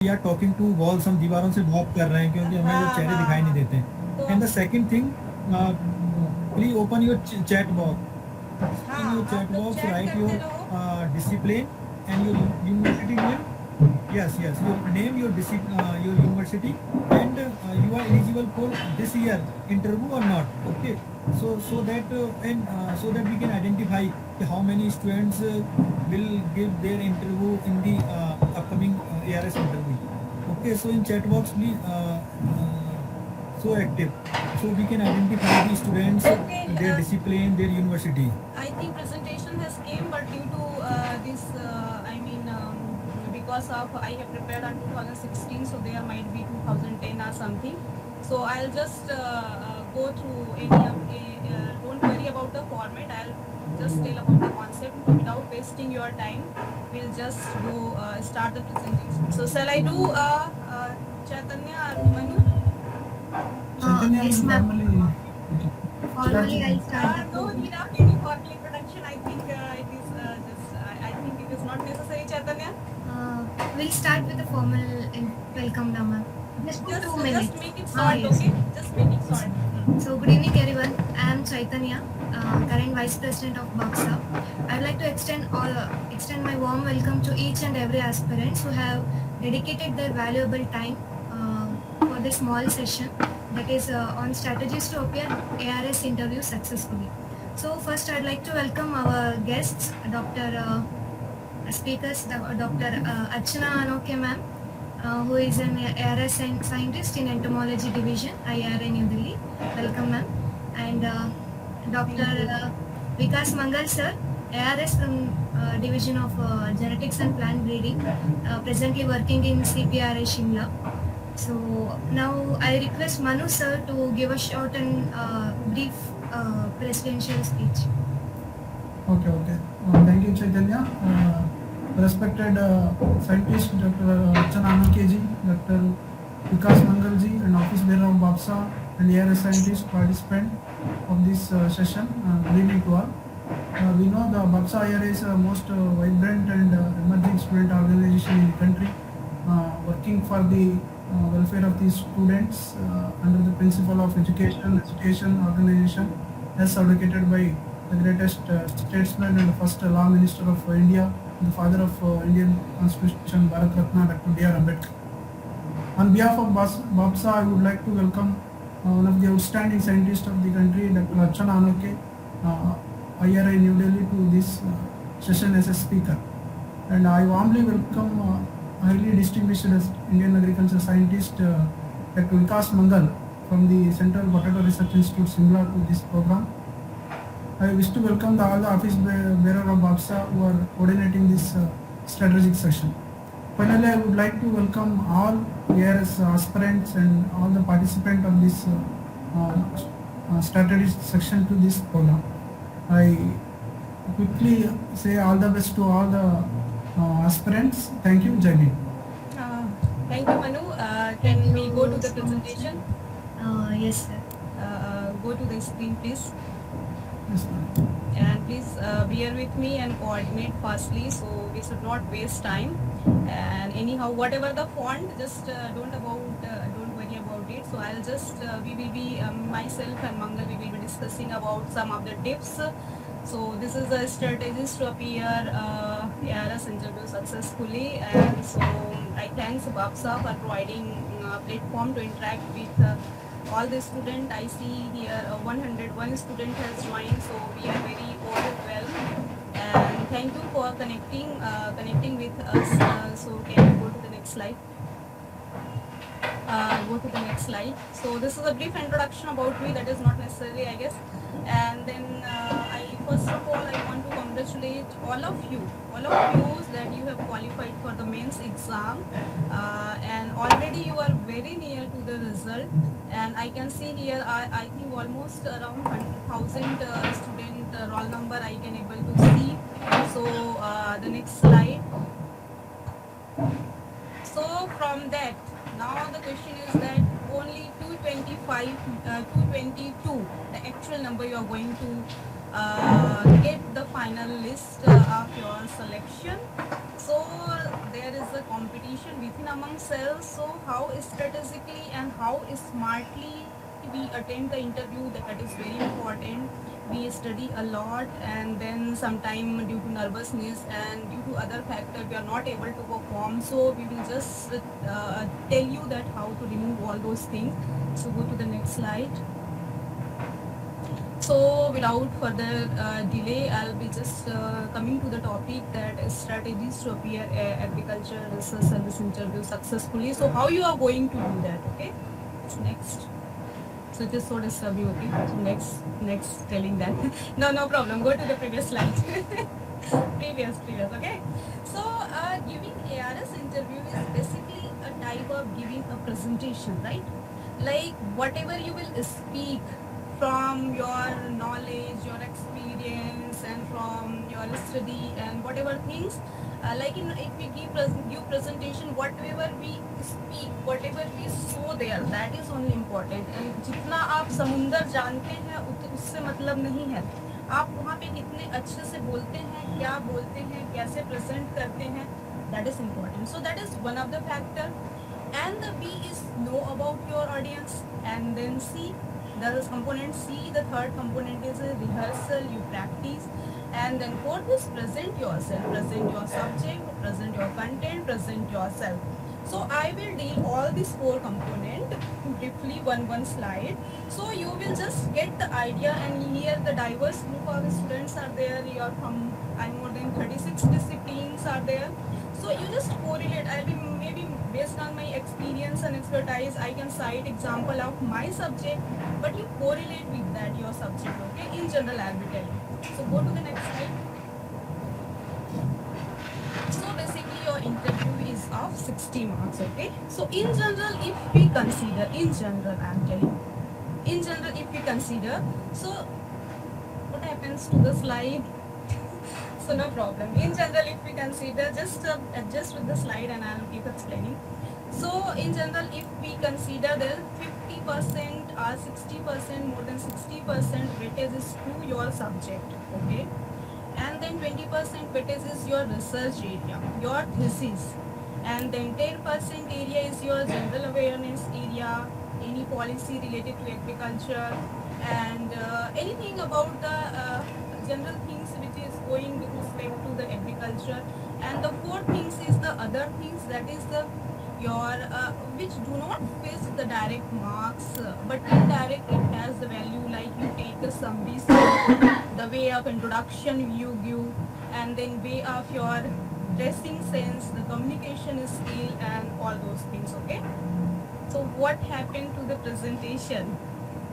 we are talking to walls, हम दीवारों से बात कर रहे हैं क्योंकि हमें वो चेहरे दिखाई नहीं देते. And the second thing, please open your chat box. In your chat box, write your discipline and your university name. Yes, your name, your university, and you are eligible for this year interview or not. Okay, so that so that we can identify how many students will give their interview in the upcoming ARS interview. Okay, so in chat box, please so active, so we can identify the students, their discipline, their university. I think presentation has came, but due to this, because of I have prepared on 2016, so there might be 2010 or something. So I'll just go through any of don't worry about the format. I'll just tell about the concept without wasting your time. We'll just go start the presentation. So shall I do Chaitanya or Manu? Yes, ma'am. Formally, I'll start. No, without any formal introduction, I think it is I think it is not necessary, Chaitanya. We'll start with the formal welcome now, ma'am. Just 2 minutes. Just make it short, yes. Okay? Just make it short. So, good evening, everyone. I am Chaitanya, current Vice President of BABSA. I'd like to extend my warm welcome to each and every aspirants who have dedicated their valuable time for this small session that is on strategies to appear ARS interview successfully. So first I'd like to welcome our guests, speakers, Dr. Archana ma'am, who is an ARS scientist in entomology division, IRA New Delhi. Welcome ma'am. And Dr. Vikas Mangal sir, ARS from division of genetics and plant breeding, presently working in CPRA Shimla. So now I request Manu sir to give a short and brief presidential speech. Okay. Thank you, Chaitanya. Respected scientist Dr. Archana ji, Dr. Vikas Mangalji, and office bearer of BABSA and ARS scientist participant of this session. Good evening to all. We know the BABSA-IARI is the most vibrant and emerging student organization in the country, working for the welfare of these students under the principle of education organization, as advocated by the greatest statesman and the first law minister of India, the father of Indian Constitution, Bharat Ratna, Dr. B.R. Ambedkar. On behalf of BABSA, I would like to welcome one of the outstanding scientists of the country, Dr. Archana, IRA New Delhi, to this session as a speaker. And I warmly welcome highly distinguished Indian agriculture scientist Dr. Vikas Mangal from the Central Potato Research Institute, Shimla, to this program. I wish to welcome all the office bearer of BABSA who are coordinating this strategic session. Finally, I would like to welcome all ARS aspirants and all the participants of this strategic section to this program. I quickly say all the best to all the aspirants. Thank you, Jai Hind. Thank you, Manu. Can we go to the presentation? Yes, sir. Go to the screen, please. Yes, ma'am. And please bear with me and coordinate fastly, so we should not waste time. And anyhow, whatever the font, just don't worry about it. So I'll just we will be myself and Mangal, we will be discussing about some of the tips. So this is the strategies to appear ARS interview successfully, and so I thanks BABSA for providing a platform to interact with all the students. I see here 101 student has joined, so we are very overwhelmed. And thank you for connecting with us. So can you go to the next slide? Go to the next slide. So this is a brief introduction about me, that is not necessary, I guess. And then first of all, I want to congratulate all of you that you have qualified for the mains exam, and already you are very near to the result. And I can see here, I think almost around 1,000 student roll number I can able to see. So the next slide. So from that, now the question is that only 222, the actual number you are going to get the final list of your selection. So there is a competition within among cells. So how strategically and how smartly we attend the interview, that is very important. We study a lot, and then sometime due to nervousness and due to other factor we are not able to perform. So we will just tell you that how to remove all those things. So go to the next slide. So without further delay, I'll be just coming to the topic, that strategies to appear agriculture research service interview successfully. So how you are going to do that? Okay, next. So just so disturb you. Okay, so next telling that. No problem. Go to the previous slide. previous. Okay. So giving ARS interview is basically a type of giving a presentation, right? Like whatever you will speak from your knowledge, your experience, and from your study and whatever things, like if we give presentation, whatever we speak, whatever we show there, that is only important. And जितना आप समुंदर जानते हैं उससे मतलब नहीं है, आप वहाँ पे कितने अच्छे से बोलते हैं, क्या बोलते हैं, कैसे प्रेजेंट करते हैं, that is important. So that is one of the factor. And the B is know about your audience. And then C, the component C, the third component is a rehearsal, you practice. And then fourth is present yourself, present your subject, present your content, present yourself. So I will deal all these four components briefly, one slide. So you will just get the idea, and here the diverse group of students are there. You are from more than 36 disciplines are there. So you just correlate. I'll be maybe based on my experience and expertise, I can cite example of my subject, but you correlate with that your subject. Okay, in general I'll be telling. So go to the next slide. So basically your interview is of 60 marks. Okay. So in general, if we consider, in general I'm telling, in general if we consider, so what happens to the slide? So no problem. In general, if we consider, just adjust with the slide and I'll keep explaining. So in general, if we consider there 50% or 60%, more than 60% weightage is to your subject, okay? And then 20% weightage is your research area, your thesis. And then 10% area is your general awareness area, any policy related to agriculture, and anything about the general things which is going with respect to the agriculture. And the fourth things is the other things, that is the your which do not face the direct marks, but indirect it has the value, like you take the summaries, the way of introduction you give, and then way of your dressing sense, the communication skill, and all those things. Okay, so what happened to the presentation?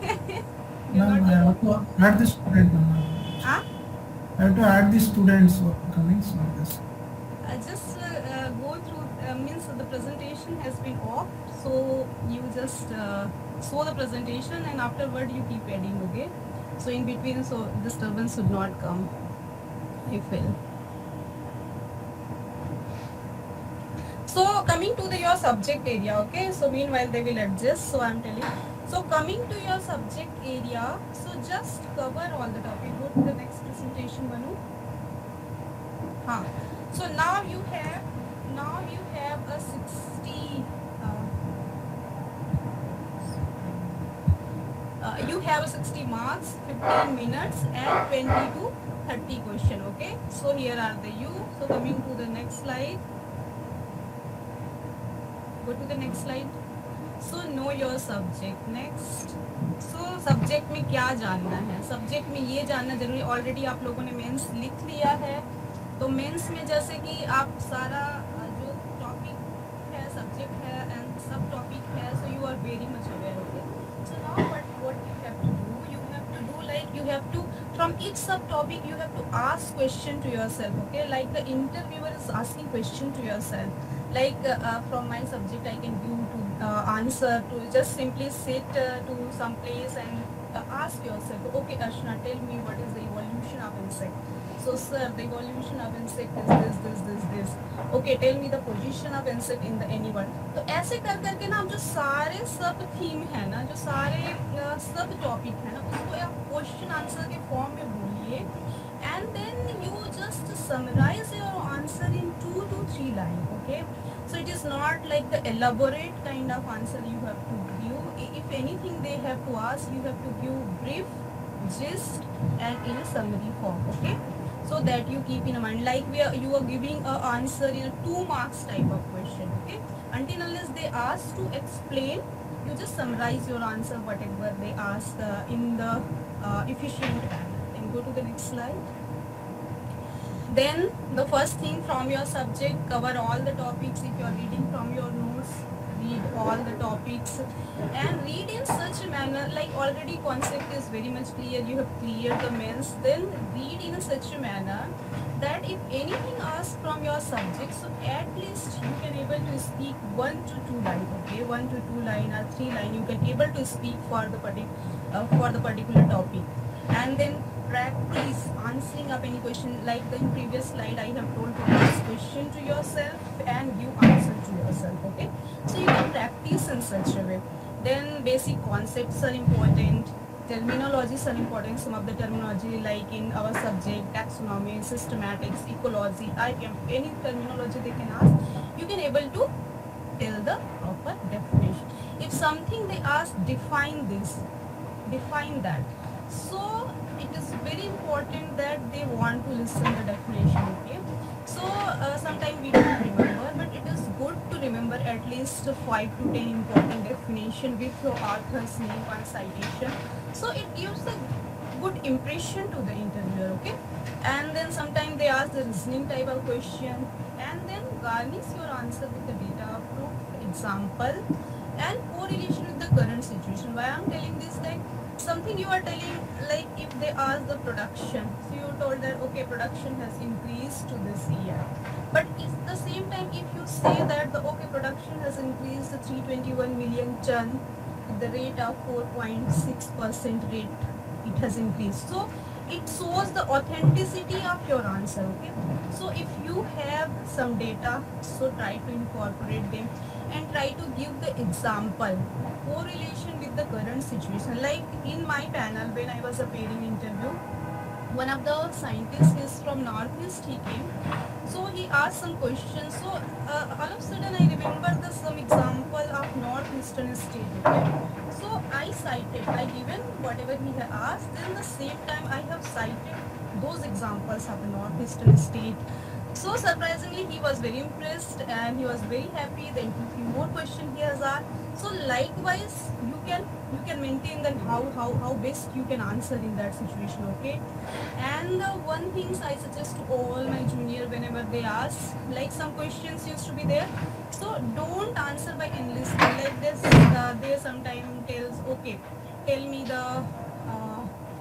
Ma'am, I have to add the student, ma'am. Huh? I have to add the students who are coming, so this. Just go through, means the presentation has been off, so you just show the presentation and afterward you keep adding, okay? So in between, so disturbance should not come, I feel. So coming to your subject area, okay? So meanwhile they will adjust, so I'm telling. So coming to your subject area, so just cover all the topic. Go to the next presentation, Manu. So now you have a 60. You have a 60 marks, 15 minutes, and 20 to 30 question. Okay. So here are the you. So coming to the next slide. Go to the next slide. So know your subject. Next. So subject में क्या जानना है? Subject में ये जानना जरूरी. Already आप लोगों ने मेंस लिख लिया है. तो मेंस में जैसे कि आप सारा जो टॉपिक है, सब्जेक्ट है एंड सब टॉपिक है, so you are very much aware of it. So now what you have to do, like you have to, from each subtopic you have to ask question to yourself, okay? Like the interviewer is asking question to yourself. Like from my subject I can give to answer to, just simply sit to some place and ask yourself, okay Archana, tell me what is the evolution of insect. So sir, the evolution of insect is this. Okay, tell me the position of insect in the animal. तो ऐसे कर करके ना, जो सारे सब theme है ना, जो सारे सब टॉपिक है ना, उसको आप क्वेश्चन आंसर के फॉर्म में बोलिए, and then you just summarize your answer in 2 to 3 lines. Okay, so it is not like the elaborate kind of answer you have to give. If anything they have to ask, you have to give brief, gist, and in a summary form. Okay, so that you keep in mind, like you are giving a answer in a 2 marks type of question. Okay, until unless they ask to explain, you just summarize your answer whatever they ask in the efficient manner. Then go to the next slide. Then the first thing, from your subject, cover all the topics. If you are reading from your notes, read all the topics and read in such a manner, like already concept is very much clear, you have cleared the mains. Then read in such a manner that if anything asked from your subject, so at least you can able to speak 1 to 2 lines. Okay, 1 to 2 line or 3 line you can able to speak for the particular topic. And then practice answering up any question, like the in previous slide I have told to ask question to yourself and give answer to yourself. Okay, so you can practice in such a way. Then basic concepts are important, terminologies are important. Some of the terminology, like in our subject, taxonomy, systematics, ecology, any terminology they can ask, you can able to tell the proper definition. If something they ask, define this, define that. So it is very important that they want to listen the definition. Okay, so sometimes we don't remember, but it is good to remember at least 5 to 10 important definition with your author's name and citation, so it gives a good impression to the interviewer. Okay, and then sometimes they ask the reasoning type of question, and then garnish your answer with the data, proof, example, and correlation with the current situation. Why I'm telling this, like something you are telling, like if they ask the production, so you told that okay, production has increased to this year, but at the same time if you say that the okay, production has increased to 321 million ton at the rate of 4.6% rate, it has increased, so it shows the authenticity of your answer. Okay, so if you have some data, so try to incorporate them and try to give the example, correlation with the current situation. Like in my panel, when I was appearing interview, one of the scientists is from Northeast, he came, so he asked some questions. So all of a sudden I remember some example of Northeastern state. Okay, so I cited, I given whatever he had asked, then the same time I have cited those examples of the Northeastern state. So surprisingly, he was very impressed and he was very happy. Then few more questions he has asked. So likewise, you can maintain that how best you can answer in that situation. Okay, and one thing I suggest to all my junior, whenever they ask, like some questions used to be there, so don't answer by enlisting. Like this, they sometimes tells, okay, tell me the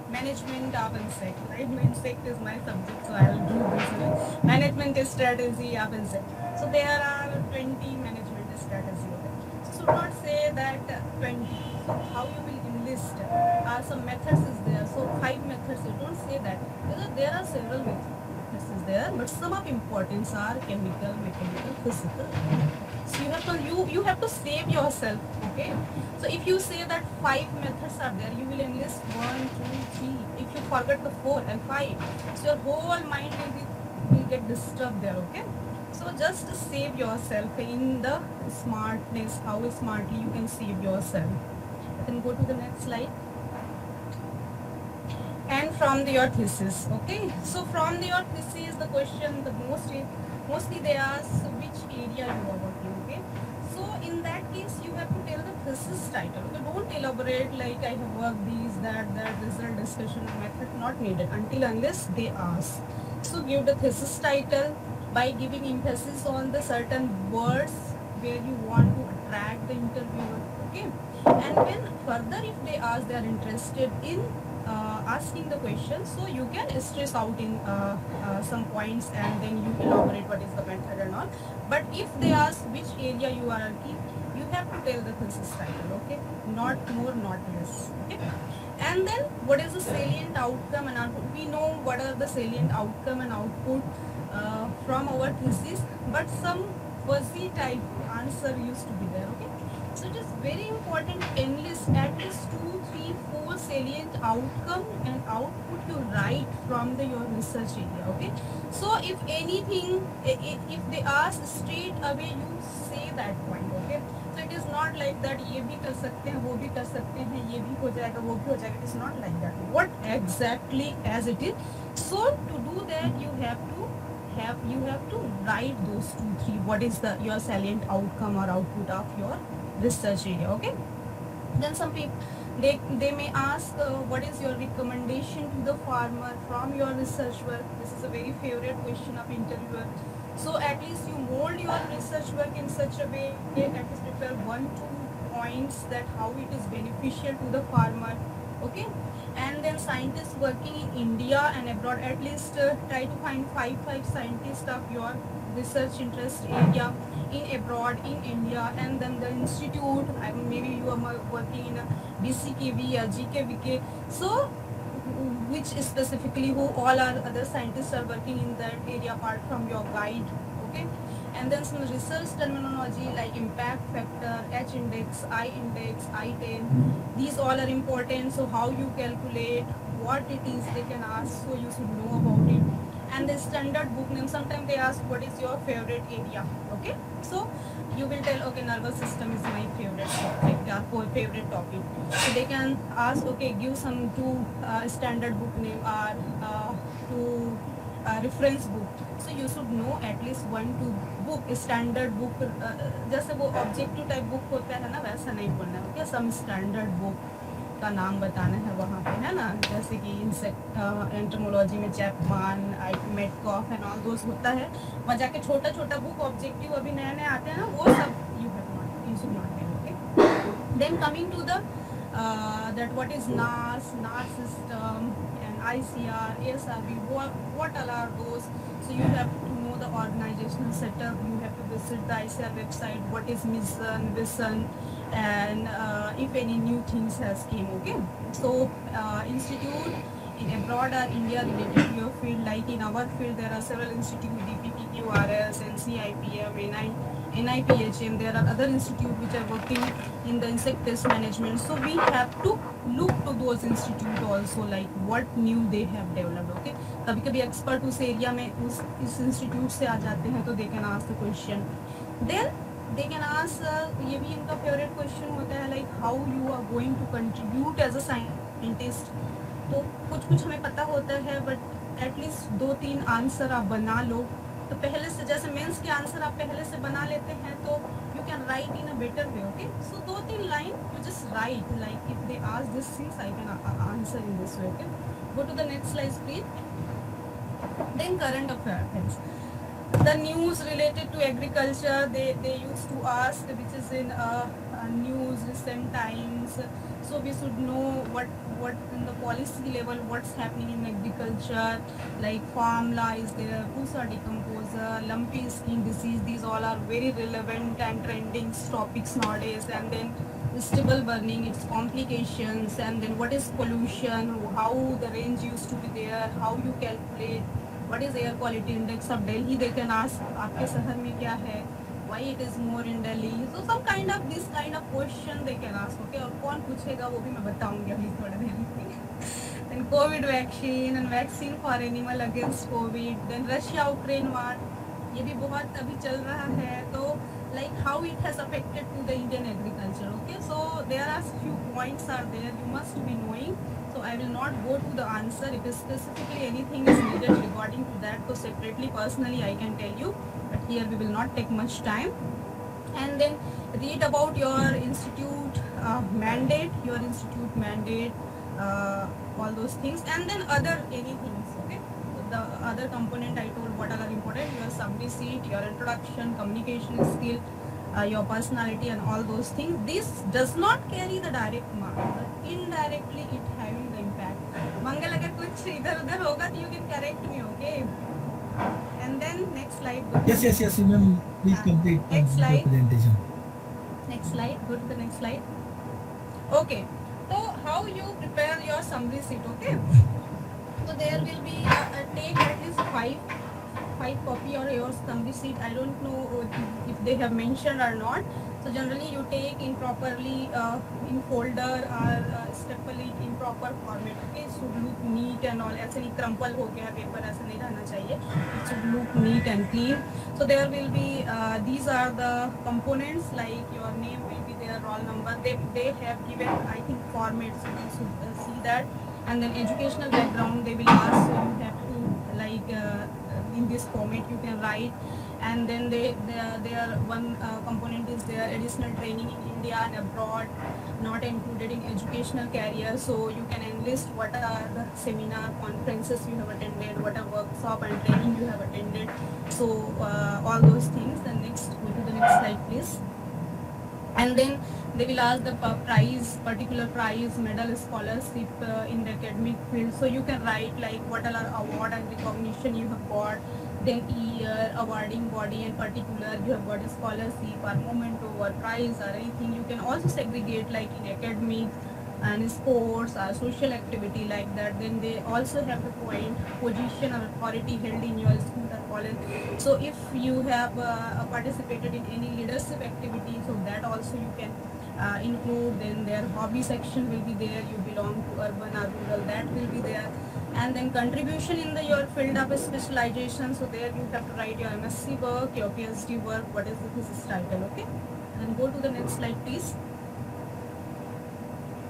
management of insect, right? Insect is my subject, so I will do this. Management strategy of insect. So there are 20 management strategies. Okay? So should not say that 20. So how you will enlist? Some methods is there. So 5 methods. You don't say that, because there are several methods is there, but some of importance are chemical, mechanical, physical. So you have to save yourself. Okay. So if you say that 5 methods are there, you will enlist 1, 2, 3. If you forget the 4 and 5, so your whole mind will get disturbed there. Okay. So just save yourself in the smartness, how smartly you can save yourself. Then go to the next slide. And from your thesis. Okay. So from your thesis, the question, the mostly they ask which area you are working. Okay. So in that case, you have to tell the thesis title. Okay, don't elaborate like I have worked these, that, result, discussion, method, not needed until unless they ask. So give the thesis title by giving emphasis on the certain words where you want to attract the interviewer. Okay, and when further if they ask, they are interested in asking the question, so you can stress out in some points and then you elaborate what is the method and all. But if they ask which area you are working, you have to tell the thesis title. Okay, not more, not less. Okay, and then what is the salient outcome and output? We know what are the salient outcome and output from our thesis, but some fuzzy type answer used to be there. Okay, So it is very important to enlist at least 2, 3, 4 salient outcome and output you write from your research area. Okay. So if anything, if they ask straight away, you say that point. Okay. So it is not like that. ये भी कर सकते हैं, वो भी कर सकते हैं, ये भी हो जाएगा, वो भी हो जाएगा. It is not like that. What exactly as it is. So to do that, you have to write those 2, 3. What is your salient outcome or output of your research area. Okay. Then some people they may ask what is your recommendation to the farmer from your research work. This is a very favorite question of interviewer. So at least you mold your research work in such a way, at least prepare 1-2 points that how it is beneficial to the farmer. Okay. And then scientists working in India and abroad, at least try to find 5 scientists of your research interest area in abroad, in India, and then the institute. Maybe you are working in a BCKV or GKVK. So which specifically who all are other scientists are working in that area apart from your guide. Okay. And then some research terminology like impact factor, H index, I index, I10. These all are important. So how you calculate, what it is they can ask, so you should know about it. And the standard book name, sometimes they ask what is your favorite area. Okay. So you will tell, okay, nervous system is my favorite topic or favorite topic. So they can ask, okay, give some 2 standard book name or 2 reference book. So you should know at least 1-2 book, standard book. जैसे वो objective type book होता है ना, वैसा नहीं बोलना है. Okay, some standard book का नाम बताना है वहाँ पे, है ना. जैसे कि एंटोमोलॉजी में Chapman, Metcalfe and all those होता है. वहाँ जाके छोटा छोटा बुक ऑब्जेक्टिव अभी नए नए आते हैं ना, वो सब you should not get. Okay. Then coming to the that what is NARS system and ICR, ASRB, what all are those? So you have to know the organizational setup. You have to visit the ICR website. What is mission, vision, and if any new things has came. Okay. So institute in abroad or India related to your field, like in our field there are several institutes, DPPQ, ARS, NCIPM, NIPHM. There are other institutes which are working in the insect pest management. So we have to look to those institutes also, like what new they have developed. Okay. कभी कभी expert उस area में इस institute से आ जाते हैं, तो they can ask the question. Then they can ask ये भी इनका favorite question होता है, like how you are going to contribute as a scientist. तो कुछ हमें पता होता है, but at least 2-3 आंसर आप बना लो. तो पहले से, जैसे मेंस के आंसर आप पहले से बना लेते हैं, तो you can write in a better way. Okay. So 2-3 line you just write, like if they ask these things I can answer in this way. Okay. Go to the next slide, please. Then current affairs. The news related to agriculture, they used to ask which is in news recent times. So we should know what in the policy level what's happening in agriculture, like farm lies there, Pusa decomposer, lumpy skin disease. These all are very relevant and trending topics nowadays. And then stubble burning, its complications, and then what is pollution, how the range used to be there, how you calculate, what is air quality index of Delhi. They can ask आपके शहर में क्या है, why it is more in Delhi. So some kind of this kind of question they can ask. Okay. और कौन पूछेगा वो भी मैं बताऊंगी अभी थोड़ी देर में. Then COVID vaccine and vaccine for animal against COVID. Then Russia Ukraine war, ये भी बहुत अभी चल रहा है. तो like how it has affected to the Indian agriculture. Okay. So there are few points are there you must be knowing. So I will not go to the answer. If specifically anything is needed regarding to that, so separately personally I can tell you, but here we will not take much time. And then read about your institute mandate, all those things, and then other anything. Okay. So the other component I told what are important, your summary sheet, your introduction, communication skill, your personality and all those things. This does not carry the direct mark, but indirectly it having the impact. Mangal agar kuch idhar udhar hoga तो you can correct me. Okay. And then next slide. Yes, ma'am. Please complete Next the slide. presentation. Next slide. Go to the next slide. Okay. So how you prepare your summary sheet? Okay. So there will be take at least five copy or your summary sheet. I don't know if they have mentioned or not. So So generally you take improperly in folder or staple it in proper format. Okay, it should look neat and all. ऐसे नहीं crumple हो गया paper, ऐसा नहीं रहना चाहिए. It should look neat and clean. So there will be these are the components, like your name will be there, roll number. They have given, I think, formats. So you should see that. And then educational background they will ask. So you have to like in this format you can write. And then their one component is their additional training in India and abroad, not included in educational career. So you can enlist what are the seminar conferences you have attended, what are workshop and training you have attended. So all those things. And next, go to the next slide please. And then they will ask the particular prize, medal, scholarship in the academic field. So you can write like what are award and recognition you have got, then year, awarding body, and particular you have got a scholarship or memento or prize or anything. You can also segregate like in academic and sports or social activity like that. Then they also have the point position or authority held in your school or college. So if you have participated in any leadership activity, so that also you can include. Then their hobby section will be there. You belong to urban or rural, that will be there. And then contribution in your field of specialization. So there you have to write your MSc work, your PhD work, what is the thesis title. Okay, and go to the next slide please.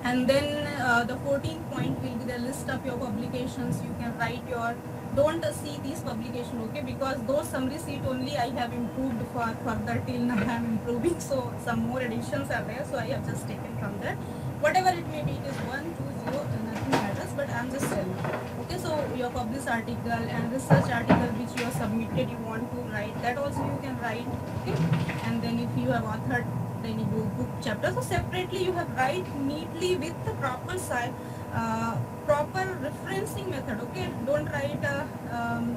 And then the 14th point will be the list of your publications. You can write your, don't see these publications, okay, because those summary sheet only I have improved for further till now I am improving. So some more additions are there, so I have just taken from that. Whatever it may be, it is 1, 2, 0, nothing matters, but I am just telling. Okay, so your published article and research article which you have submitted, you want to write, that also you can write. Okay, and then if you have authored any book chapter, so separately you have write neatly with the proper style, proper referencing method. Okay, don't write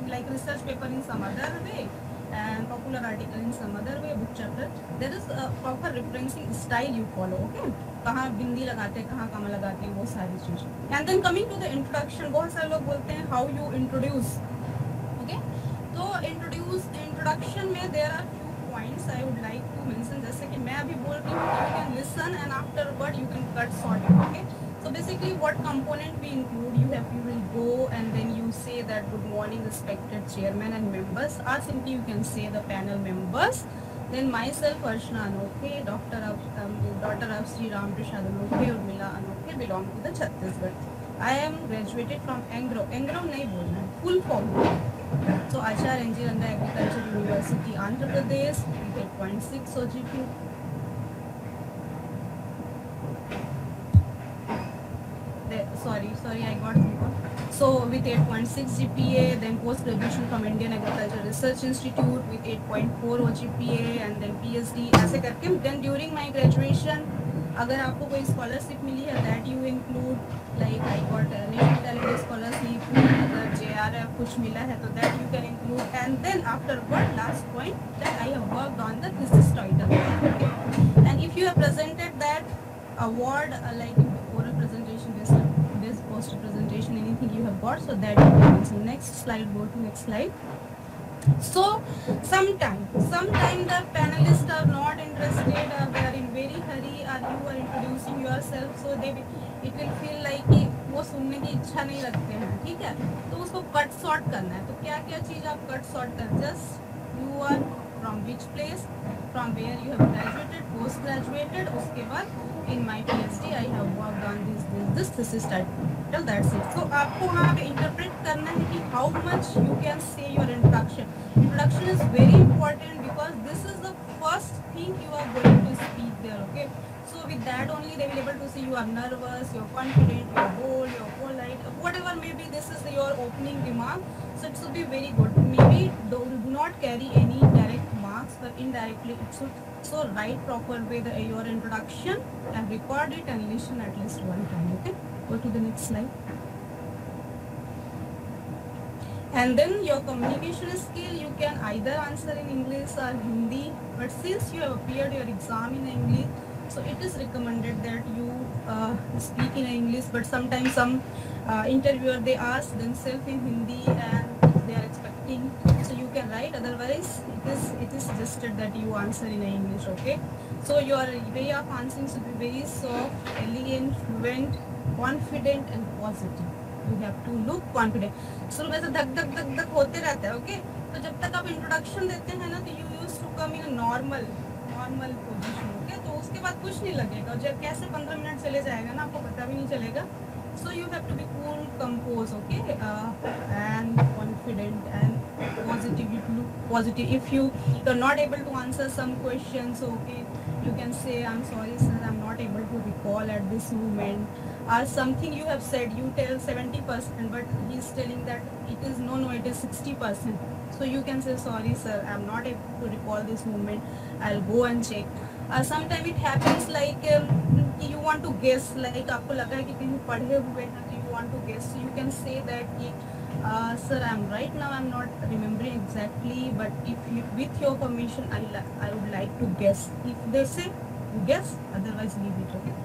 like research paper in some other way and popular article in some other way, book chapter. There is a proper referencing style you follow. Okay, कहाँ बिंदी लगाते हैं, कहाँ कमा लगाते हैं, वो सारी चीज़. And then coming to the introduction, बहुत सारे लोग बोलते हैं how you introduce. Okay, तो introduction में there are points I would like to mention. जैसे कि मैं अभी बोल रही हूँ, you can listen and afterward you can cut short. Okay, so basically what component we include, you will go and then you say that good morning respected chairman and members, or simply you can say the panel members. Then myself Archana Anokhe, daughter of Sri Ram Prasad Anokhe, Urmila Anokhe, belong to the Chhattisgarh. I am graduated from Angro नहीं बोलना है, full form. So Acharya Engineer Agriculture University, Andhra Pradesh, 8.6 OGP. Sorry, I got more. So with 8.6 GPA, then post-graduation from Indian Agriculture Research Institute with 8.4 OGPA, and then PhD ऐसे करके. Then during my graduation, अगर आपको कोई scholarship मिली है, that you include, like I got National Talent Scholarship, अगर JRF कुछ मिला है, तो that you can include. And then afterward, last point, that I have worked on the thesis title. And if you have presented that award, like oral presentation, this poster presentation, anything you have got, so that you can mention. Next slide, go to next slide. So sometimes the panelists are not interested, or they are in very hurry, or you are introducing yourself, so it will feel like कि वो सुनने की इच्छा नहीं रखते हैं. ठीक है, तो उसको कट शॉर्ट करना है. तो क्या क्या चीज़ आप कट शॉर्ट कर, just you are from which place, from where you have graduated, post graduated, उसके बाद in my PhD I have worked on this thesis title, that's it. So आपको वहाँ पे interpret करना है कि how much you can say your introduction. Introduction is very important because this is the first thing you are going to speak there. Okay, so with that only they will be able to see you are nervous, you are confident, you are bold, you are polite, whatever maybe this is your opening remark. So it should be very good. Maybe do not carry any direct marks, but indirectly it should. So write proper way your introduction and record it and listen at least one time. Okay, go to the next slide. And then your communication skill, you can either answer in English or Hindi, but since you have appeared your exam in English, so it is recommended that you speak in English. But sometimes some interviewer they ask themselves in Hindi and they are expecting anything, so you can write. Otherwise, it is suggested that you answer in English. Okay. So your way of answering should be very soft, elegant, fluent, confident, and positive. You have to look confident. शुरू में से धक धक धक धक होते रहता है. Okay. तो जब तक आप इंट्रोडक्शन देते हैं ना, तो you use to come in normal position. Okay. तो उसके बाद कुछ नहीं लगेगा. जब कैसे 15 मिनट चले जाएगा ना, आपको पता भी नहीं चलेगा. So you have to be cool, composed, okay, and confident and positive. You look positive. If you are not able to answer some questions, okay, you can say, "I'm sorry, sir, I'm not able to recall at this moment." Or something you have said, you tell 70%, but he's telling that it is no, it is 60%. So you can say, "Sorry, sir, I'm not able to recall this moment. I'll go and check." Sometimes it happens like you want to guess, like आपको लगा है कि कहीं पढ़े हुए हैं, तो you want to guess. So you can say that कि sir, I'm right now, I'm not remembering exactly, but if you, with your permission, I would like to guess. If they say guess, otherwise leave it. Okay.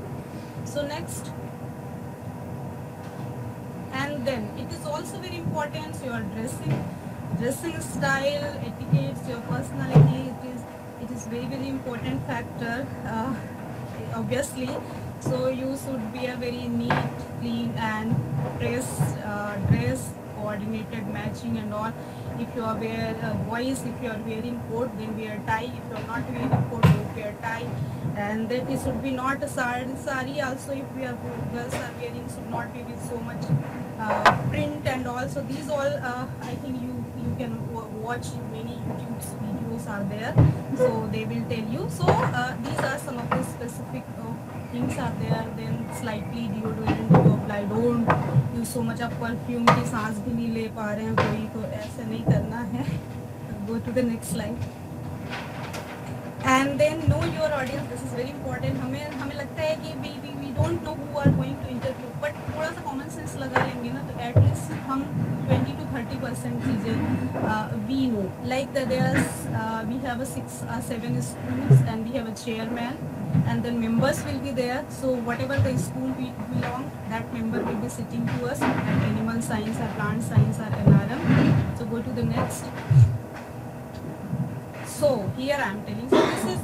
So next, and then it is also very important your dressing style, etiquette, your personality. It is very important factor, obviously. So you should be a very neat, clean, and dress coordinated, matching, and all. If you are boys, if you are wearing coat, then wear tie. If you are not wearing coat, then wear tie. And then it should be not a sari. Also, if we are girls are wearing, should not be with so much print and all. So these all, I think you can watch many YouTube videos are there, so they will tell you. So these are some of the specific things are there. Then slightly deodorant to apply. Don't use so much of perfume कि सांस भी नहीं ले पा रहे हैं कोई, तो ऐसा नहीं करना है. Go to the next slide. And then know your audience. This is very important. हमें लगता है कि we don't know who are going to interview, but थोड़ा सा common sense लगा लेंगे ना, तो at least हम 20 to 30% चीजें we know. Like we have 7 schools, and we have a chairman, and then members will be there. So whatever the school we belong, that member will be sitting to us, and animal science or plant science or NRM. So go to the next. So here I am telling. So this is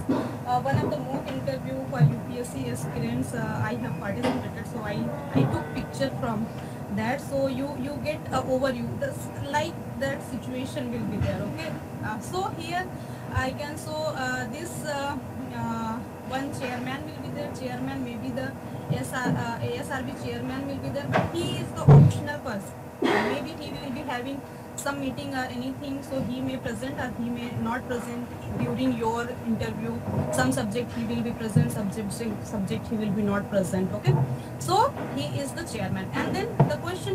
one of the mock interview for UPSC aspirants. I have participated, so I took picture from that. So you get an overview. Like that situation will be there. Okay. So here I can show this one chairman will be there. Chairman may be the ASRB chairman will be there, but he is the optional person. Maybe he will be having some meeting or anything, so he may present or he may not present during your interview. Some subject he will be present, subject he will be not present. Okay, so he is the chairman, and then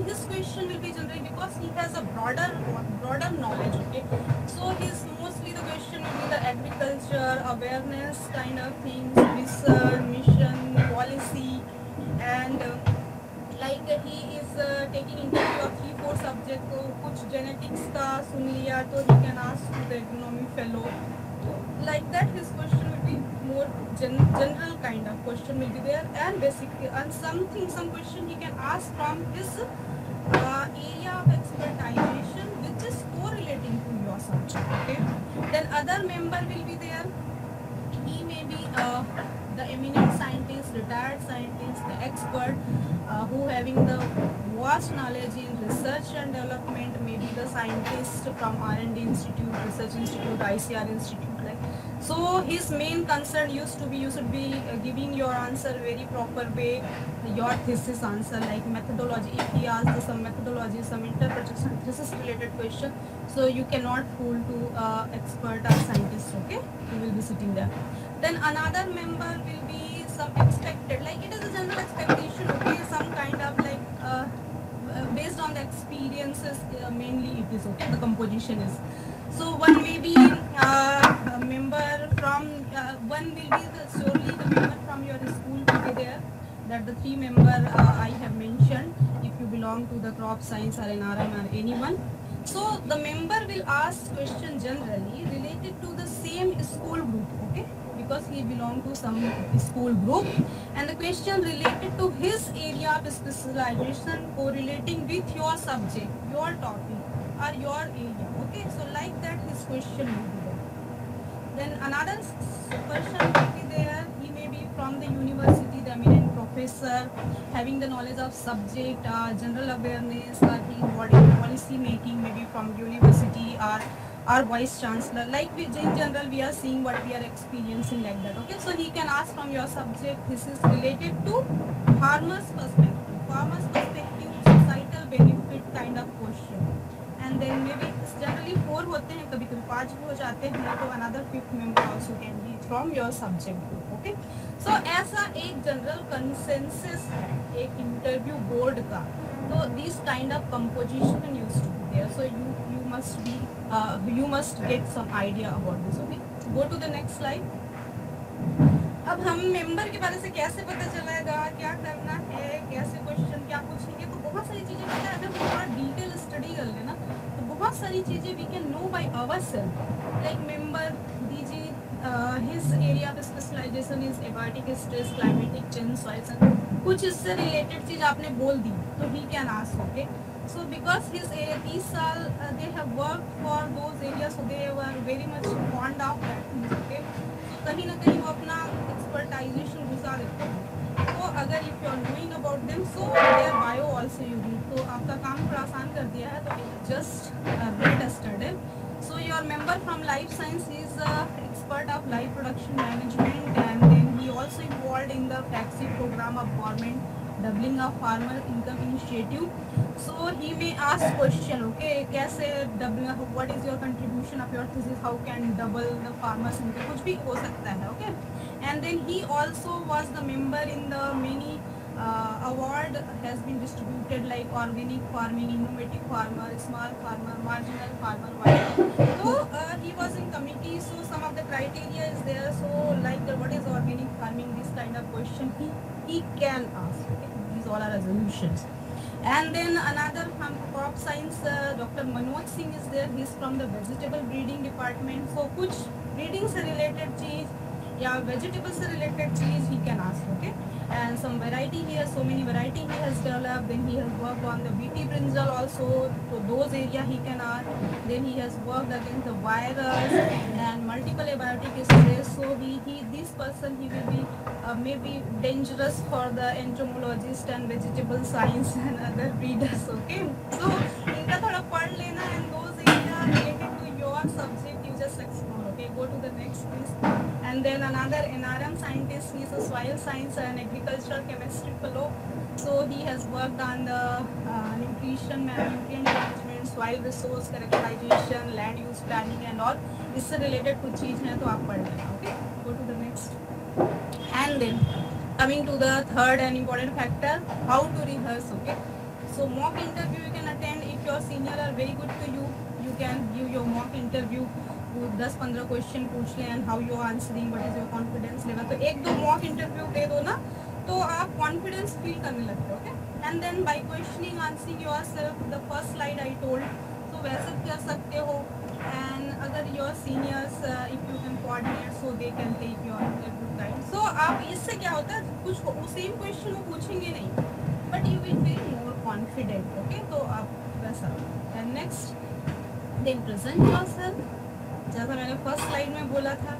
his question will be generally, because he has a broader knowledge. Okay, so his mostly the question will be the agriculture awareness kind of things, research, mission, policy, and like he is taking interview of 3-4 subject, तो कुछ genetics का सुन लिया, तो he can ask to the agronomy fellow. Like that, his question will be more general kind of question will be there, and basically, and some question he can ask from his area of expertization, which is correlating to your subject. Okay. Then other member will be there. He may be the eminent scientist, retired scientist, the expert who having the vast knowledge in research and development, maybe the scientist from R&D Institute, Research Institute, ICR Institute. Like. So his main concern used to be, you should be giving your answer very proper way, your thesis answer, like methodology. If he asks some methodology, some interpretation, thesis related question, so you cannot fool to expert or scientist. Okay, you will be sitting there. Then another member will be some expected, like it is a general expectation, okay, some kind of like based on the experiences, mainly it is okay, the composition is. So one may be a member from, one will be surely the member from your school will be there, that the 3 member I have mentioned, if you belong to the crop science or NRM or anyone. So the member will ask question generally related to the same school group, okay, because he belong to some school group, and the question related to his area of specialization correlating with your subject, your topic. or your area. Okay, so like that his question will be there. Then another person will be there. He may be from the university, the eminent professor, having the knowledge of subject, general awareness, or he involved in policy making, maybe from university or vice chancellor. Like in general, we are seeing what we are experiencing like that. Okay, so he can ask from your subject. This is related to farmers' perspective. Farmers' perspective, societal benefit kind of question. And then maybe generally 4 होते हैं, कभी कभी 5 भी हो जाते हैं, तो another 5th member also can be from your subject group. Okay, so ऐसा एक general consensus है एक interview board का, तो this kind of composition used to be there. So you must get some idea about this. Okay, go to the next slide. अब हम member के बारे से कैसे पता चलेगा, क्या करना है, कैसे क्वेश्चन क्या पूछेंगे, तो बहुत सारी चीजें पता है. अगर हम थोड़ा डिटेल स्टडी कर लेना तो बहुत सारी चीजें we can know by ourselves. Like member दीजिए, his area of specialisation is abiotic stress, climatic change, soils, कुछ इससे रिलेटेड चीज आपने बोल दी तो he can ask. Okay, so because his 30 साल they have worked for those areas, so they were very much fond of that things. Okay, so कहीं ना कहीं वो अपना एक्सपर्टाइजेशन घुसा देते हैं. तो अगर if you are knowing about them, so their bio also you read, तो आपका काम थोड़ा आसान कर दिया है. तो just read study. So your member from life science is expert of life production management, and then he also involved in the taxi program of government doubling of farmer income initiative. So he may ask question. Okay, कैसे double, what is your contribution of your thesis, how can double the farmers income, कुछ भी हो सकता है. Okay, and then he also was the member in the many award has been distributed, like organic farming, innovative farmer, small farmer, marginal farmer, whatever. So he was in committee, so some of the criteria is there. So like what is organic farming, this kind of question he can ask. Okay? These all are resolutions. And then another from crop science, Dr. Manoj Singh is there. He's from the vegetable breeding department. So कुछ breeding से related चीज या vegetable से related चीज he can ask. Okay, and some variety here, so many variety he has developed. Then he has worked on the BT brinjal also, so those area he can ask. Then he has worked against the virus and multiple abiotic stress. So this person he will be maybe dangerous for the entomologist and vegetable science and other breeders. Okay, so इनका थोड़ा पढ़ लेना, and those area related to your subject you just explore. Okay, go to the next please. And then another NRM scientist, he is a soil science and agricultural chemistry fellow. So he has worked on the nutrient management, soil resource characterization, land use planning and all. इससे related कुछ चीज़ है तो आप पढ़ लेना. Okay, go to the next. And then coming to the third and important factor, how to rehearse. Okay, so mock interview you can attend if your senior are very good to you. You can give your mock interview. 10-15 question पूछ लें, and how you answering, what is your confidence level. तो 1-2 mock interview दे दो ना, तो आप confidence feel करने लगते हो. Okay, and then by questioning answering yourself, the first slide I told, तो वैसे कर सकते हो. एंड अगर your seniors if you can coordinate, so they can take your interview time. So आप इससे क्या होता है, कुछ सेम क्वेश्चन वो पूछेंगे नहीं, but you will feel more confident. Okay, तो आप वैसा. And next, then present yourself. जैसा मैंने फर्स्ट स्लाइड में बोला था,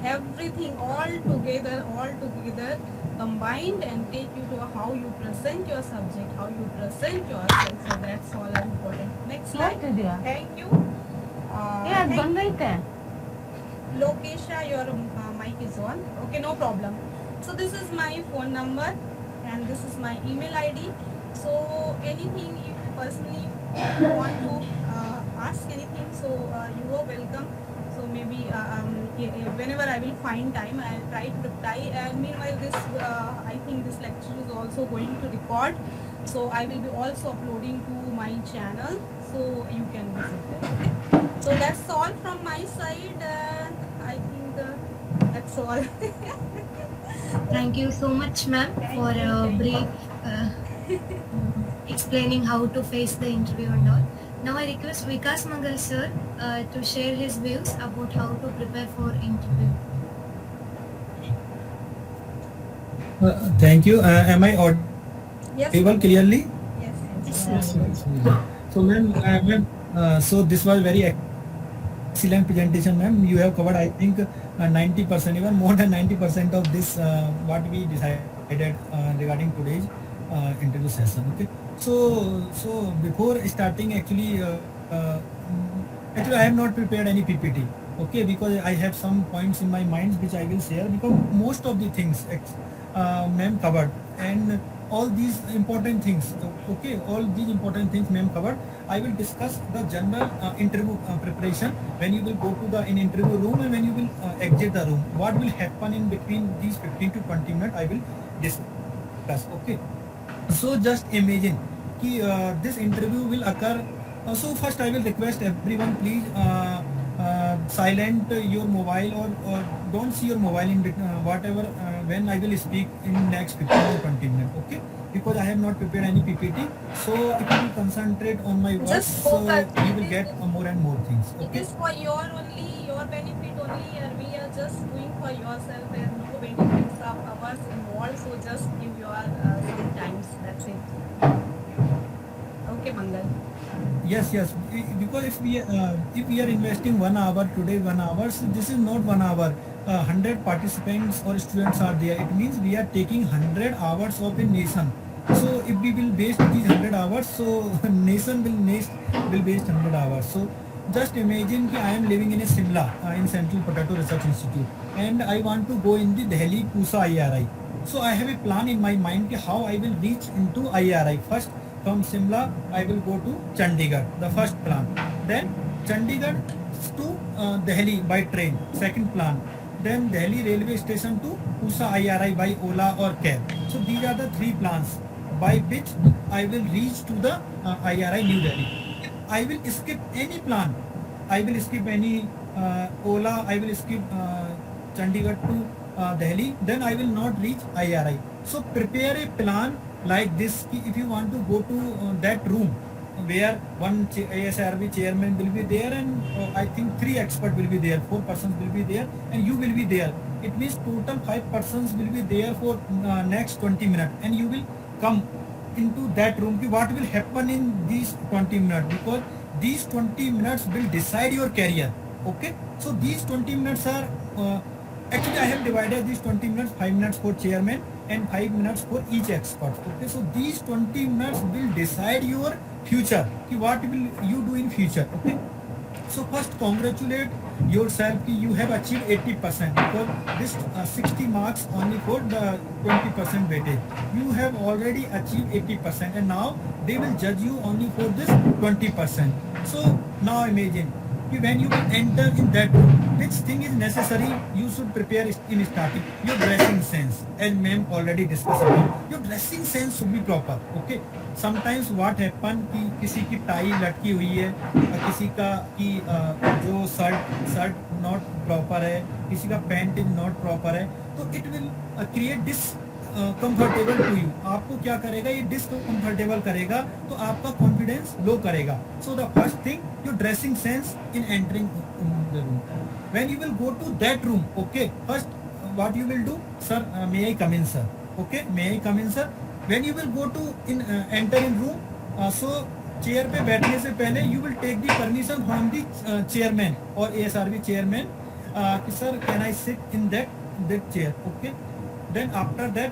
everything all together combined and take you to how you present your subject, how you present yourself. So that's all important. Next slide. Thank you. बन गई थे. Lokesha, your mic is on. Okay, no problem. So this is my phone number and this is my email ID. So anything if personally want to ask anything, so you are welcome. So maybe whenever I will find time, I'll try to reply. And meanwhile, this I think this lecture is also going to record, so I will be also uploading to my channel, so you can visit it. Okay? So that's all from my side. I think that's all. Thank you so much, ma'am, for a brief explaining how to face the interview and all. Now I request Vikas Mangal sir to share his views about how to prepare for interview. Thank you. Am I audible Yes. clearly? Yes. Yes, sir. So ma'am, So this was very excellent presentation, ma'am. You have covered, I think, 90%, even more than 90% of this what we decided regarding today's interview session. Okay. So before starting, actually I have not prepared any PPT. Okay, because I have some points in my mind which I will share, because most of the things ma'am covered, and all these important things. Okay, all these important things ma'am covered. I will discuss the general interview preparation, when you will go to the interview room and when you will exit the room. What will happen in between these 15 to 20 minutes I will discuss. Okay, so just imagine कि this interview will occur. So first I will request everyone, please silent your mobile, or don't see your mobile in whatever when I will speak in next 15 or 20 minutes. Okay, because I have not prepared any PPT. So if you will concentrate on my words, Just so focus. you will get more and more things. It Okay. is for your benefit only, and we are just doing for yourself. There are no benefits of ours involved, so just give your some times. That's it. Okay, Mangal. Yes, yes. Because if we are investing 1 hour today, 1 hour, so this is not 1 hour. 100 participants or students are there. It means we are taking 100 hours of a nation. So if we will waste these 100 hours, so nation will waste 100 hours. So just imagine that I am living in a Simla, in Central Potato Research Institute, and I want to go in the Delhi Pusa IRI. So I have a plan in my mind that how I will reach into IRI. First, from Simla, I will go to Chandigarh, the first plan. Then Chandigarh to Delhi by train, second plan. Then Delhi railway station to Pusa IRI by Ola or cab. So these are the 3 plans by which I will reach to the IRI New Delhi. I will skip any plan. I will skip any Ola. I will skip Chandigarh to Delhi. Then I will not reach IRI. So prepare a plan like this. If you want to go to that room where one ASRB chairman will be there, and I think 3 experts will be there, 4 persons will be there, and you will be there. It means total 5 persons will be there for next 20 minutes, and you will come into that room. What will happen in these 20 minutes? Because these 20 minutes will decide your career. Okay, so these 20 minutes are actually I have divided these 20 minutes, 5 minutes for chairman and 5 minutes for each expert. Okay, so these 20 minutes will decide your future. What will you do in future? Okay, so first congratulate yourself कि you have achieved 80%, because this 60 marks only for the 20% weightage. You have already achieved 80%, and now they will judge you only for this 20%. So now imagine when you will enter in that room, which thing is necessary you should prepare in starting. Your dressing sense, as ma'am already discussed about, your dressing sense should be proper. Okay, sometimes what happen कि किसी की tie लटकी हुई है, किसी का की जो शर्ट नॉट प्रॉपर है, किसी का पैंट इज नॉट प्रॉपर है, तो it will create this comfortable to you. आपको क्या करेगा, ये डिसकंफर्टेबल करेगा, तो आपका कॉन्फिडेंस लो करेगा. So the first thing, your dressing sense in entering the room. When you will go to that room, okay, first what you will do, sir may I come in sir. Okay, may I come in sir. When you will go to in enter in room, so chair पे बैठने से पहले you will take the permission from the chairman और ASRB chairman कि sir can I sit in that chair. Okay, then after that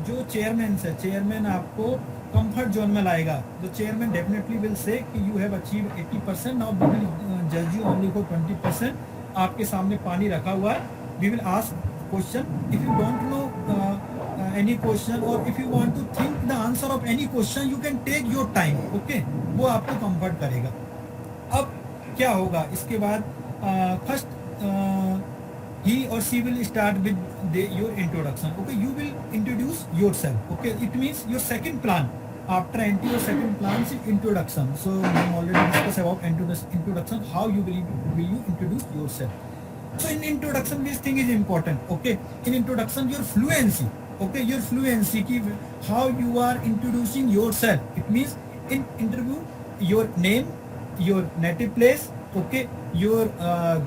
जो chairman आपको comfort zone में लाएगा. The chairman definitely will say कि you have achieve 80%, now we will जज you only for 20%. आपके सामने पानी रखा हुआ है. We will ask question. If you don't know any question, or if you want to think the answer of any question, you can take your time. Okay, वो आपको comfort करेगा. अब क्या होगा इसके बाद, first he or she will start with your introduction. Okay, you will introduce yourself. Okay, it means your second plan after entry, your second plan is introduction. So I have already discussed about introduction, how you will you introduce yourself. So in introduction, this thing is important. Okay, in introduction, your fluency. Okay, your fluency, how you are introducing yourself. It means in interview, your name, your native place, okay, your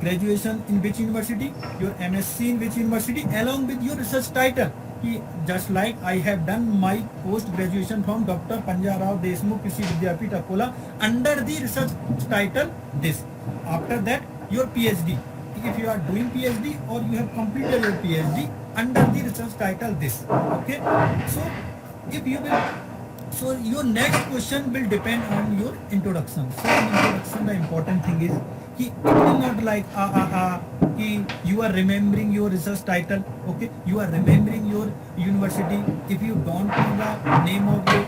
graduation in which university, your MSc in which university, along with your research title. कि just like I have done my post graduation from Dr. Panja Rao Deshmukh Krishi Vidyapit Akola under the research title this. After that your PhD. If you are doing PhD or you have completed your PhD under the research title this. Okay. So if you will, so your next question will depend on your introduction. So in introduction the important thing is कि it will not like कि you are remembering your research title, okay, you are remembering your university. If you don't know the name of your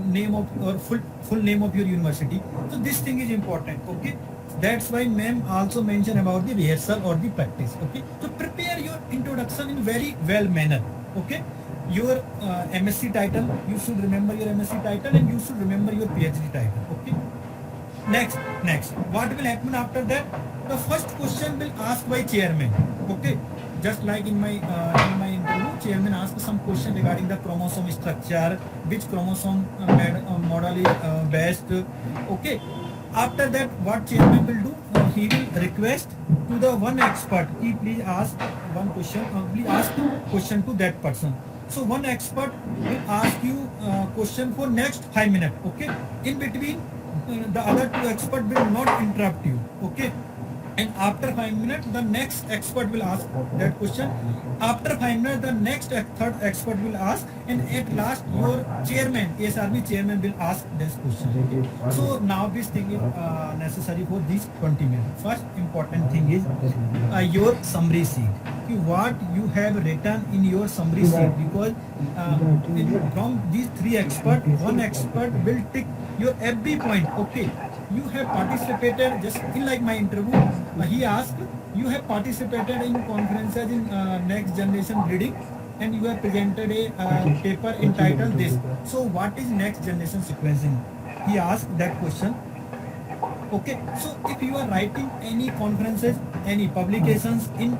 name of or full name of your university, so this thing is important, okay. That's why ma'am also mentioned about the rehearsal or the practice, okay. So prepare your introduction in very well manner, okay. Your MSc title, you should remember your MSc title and you should remember your PhD title, okay. Next, what will happen after that? The first question will asked by chairman, okay. Just like in my interview, chairman asked some question regarding the chromosome structure, which chromosome model is best, okay. After that, what chairman will do? He will request to the one expert, please ask one question, please ask question to that person. So one expert will ask you question for next 5 minutes, okay. In between, the other two experts will not interrupt you, okay. And after 5 minutes, the next expert will ask that question. After 5 minutes, the next third expert will ask, and at last your chairman, ASRB chairman will ask this question. Okay? So now this thing is necessary for these 20 minutes. First important thing is your summary sheet. Okay, what you have written in your summary sheet, because from these three experts, one expert will tick your every point, okay. You have participated, just in like my interview, he asked, you have participated in conferences in next generation breeding and you have presented a paper entitled this. So what is next generation sequencing? He asked that question. Okay, so if you are writing any conferences, any publications in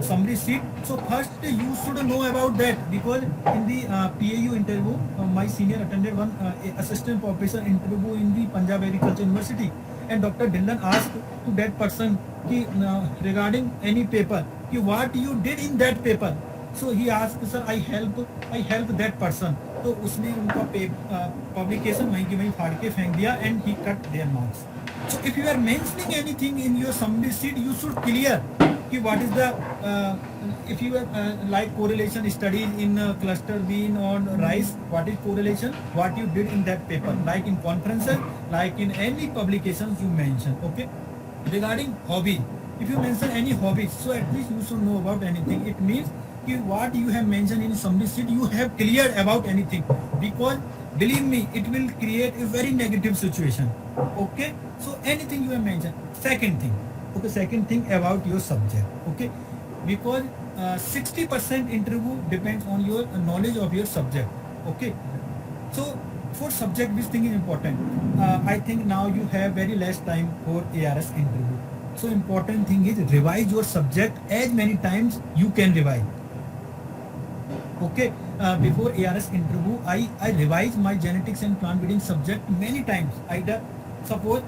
summary sheet, so first you should know about that, because in the PAU interview, my senior attended one assistant professor interview in the Punjab Agriculture University, and Dr. Dhillon asked to that person regarding any paper, what you did in that paper. So he asked, sir, I help that person. तो उसने उनका publication वहीं की वहीं फाड़ के फेंक दिया, and he cut their marks. So if you are mentioning anything in your summary sheet, you should clear what is the if you like correlation studies in cluster bean or rice, what is correlation, what you did in that paper, like in conferences, like in any publications you mention, okay. Regarding hobby, if you mention any hobbies, so at least you should know about anything. It means what you have mentioned in summary sheet, you have cleared about anything, because believe me, it will create a very negative situation, okay. So anything you have mentioned. Second thing about your subject, okay, because 60% interview depends on your knowledge of your subject, okay. So for subject, this thing is important. I think now you have very less time for ARS interview, so important thing is revise your subject as many times you can revise, okay. Before ARS interview, I revised my genetics and plant breeding subject many times. Either suppose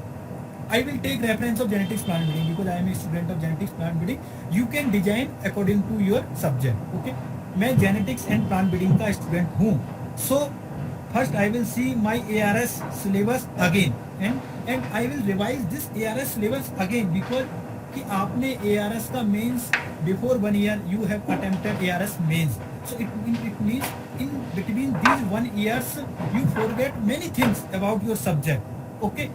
I will take reference of genetics plant breeding, because I am a student of genetics plant breeding. You can design according to your subject, okay. मैं genetics and plant breeding का student हूँ, so first I will see my ARS syllabus again, and I will revise this ARS syllabus again, because कि आपने ARS का mains before 1 year you have attempted ARS mains, so it means in between these 1 years you forget many things about your subject, okay.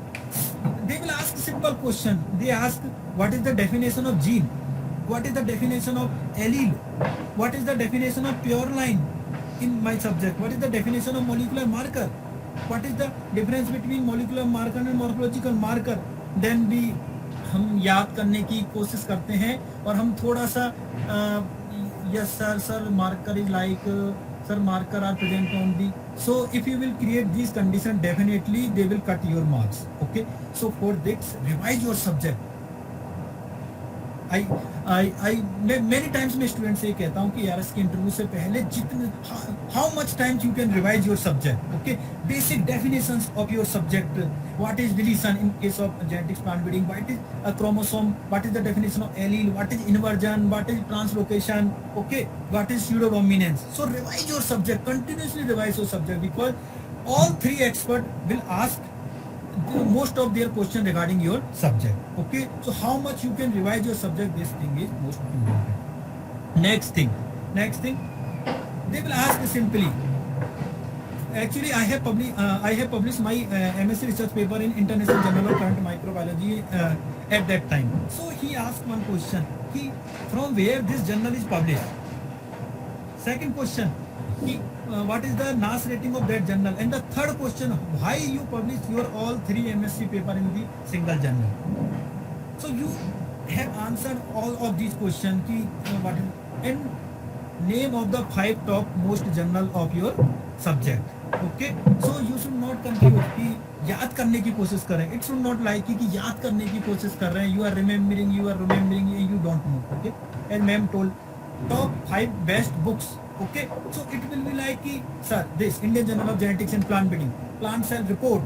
They will ask simple question. They ask, what is the definition of gene? What is the definition of allele? What is the definition of pure line in my subject? What is the definition of molecular marker? What is the difference between molecular marker and morphological marker? Then we हम याद करने की कोशिश करते हैं और हम थोड़ा सा yes sir marker is like sir marker are present on the, so if you will create these conditions, definitely they will cut your marks, okay. So for this, revise your subject. many times मैं student से कहता हूँ कि ARS के interview से पहले जितने how much times you can revise your subject, okay, basic definitions of your subject, what is deletion in case of genetics plant breeding, what is a chromosome, what is the definition of allele, what is inversion, what is translocation, okay, what is pseudodominance. So revise your subject, continuously revise your subject, because all three experts will ask most of their question regarding your subject. Okay, so how much you can revise your subject, this thing is most important. Next thing they will ask simply, actually I have published my MSc research paper in International Journal of Plant Microbiology at that time. So he asked one question, from where this journal is published. Second question, what is the NAS rating of that journal, and the third question, why you publish your all three MSc paper in the single journal. So you have answered all of these questions, what is, and name of the 5 top most journal of your subject. Okay, so you should not confuse कि याद करने की कोशिश करें. It should not like कि याद करने की कोशिश कर रहे हैं, you are remembering, you don't know. Okay, and ma'am told top 5 best books. Okay, so it will be like sir, this Indian Journal of Genetics and Plant Breeding, Plant Cell Report,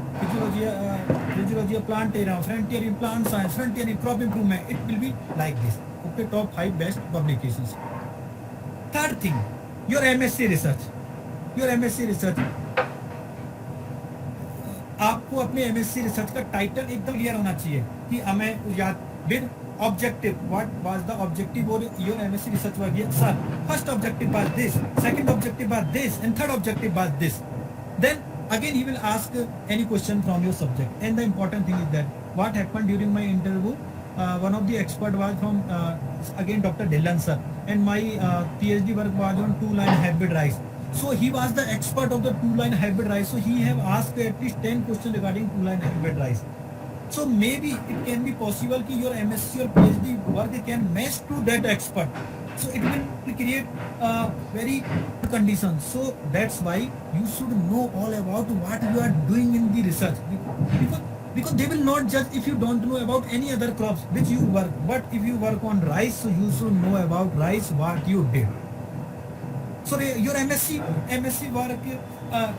Physiology of Plant Era, Frontier in Plant Science, Frontier in Crop Improvement. It will be like this. Okay, top 5 best publications. Third thing, your MSc research. आपको अपने MSc research का title एकदम clear होना चाहिए कि हमें याद with objective, what was the objective of your MSc research work here? Sir, first objective was this, second objective was this, and third objective was this. Then again he will ask any question from your subject. And the important thing is that what happened during my interview, one of the expert was from again Dr. Dhillon sir, and my PhD work was on 2-line hybrid rice. So he was the expert of the 2-line hybrid rice. So he have asked at least 10 questions regarding 2-line hybrid rice. So maybe it can be possible that your MSc or PhD work can match to that expert. So it will create very good conditions. So that's why you should know all about what you are doing in the research. Because they will not judge if you don't know about any other crops which you work. But if you work on rice, so you should know about rice, what you did. So your MSc work,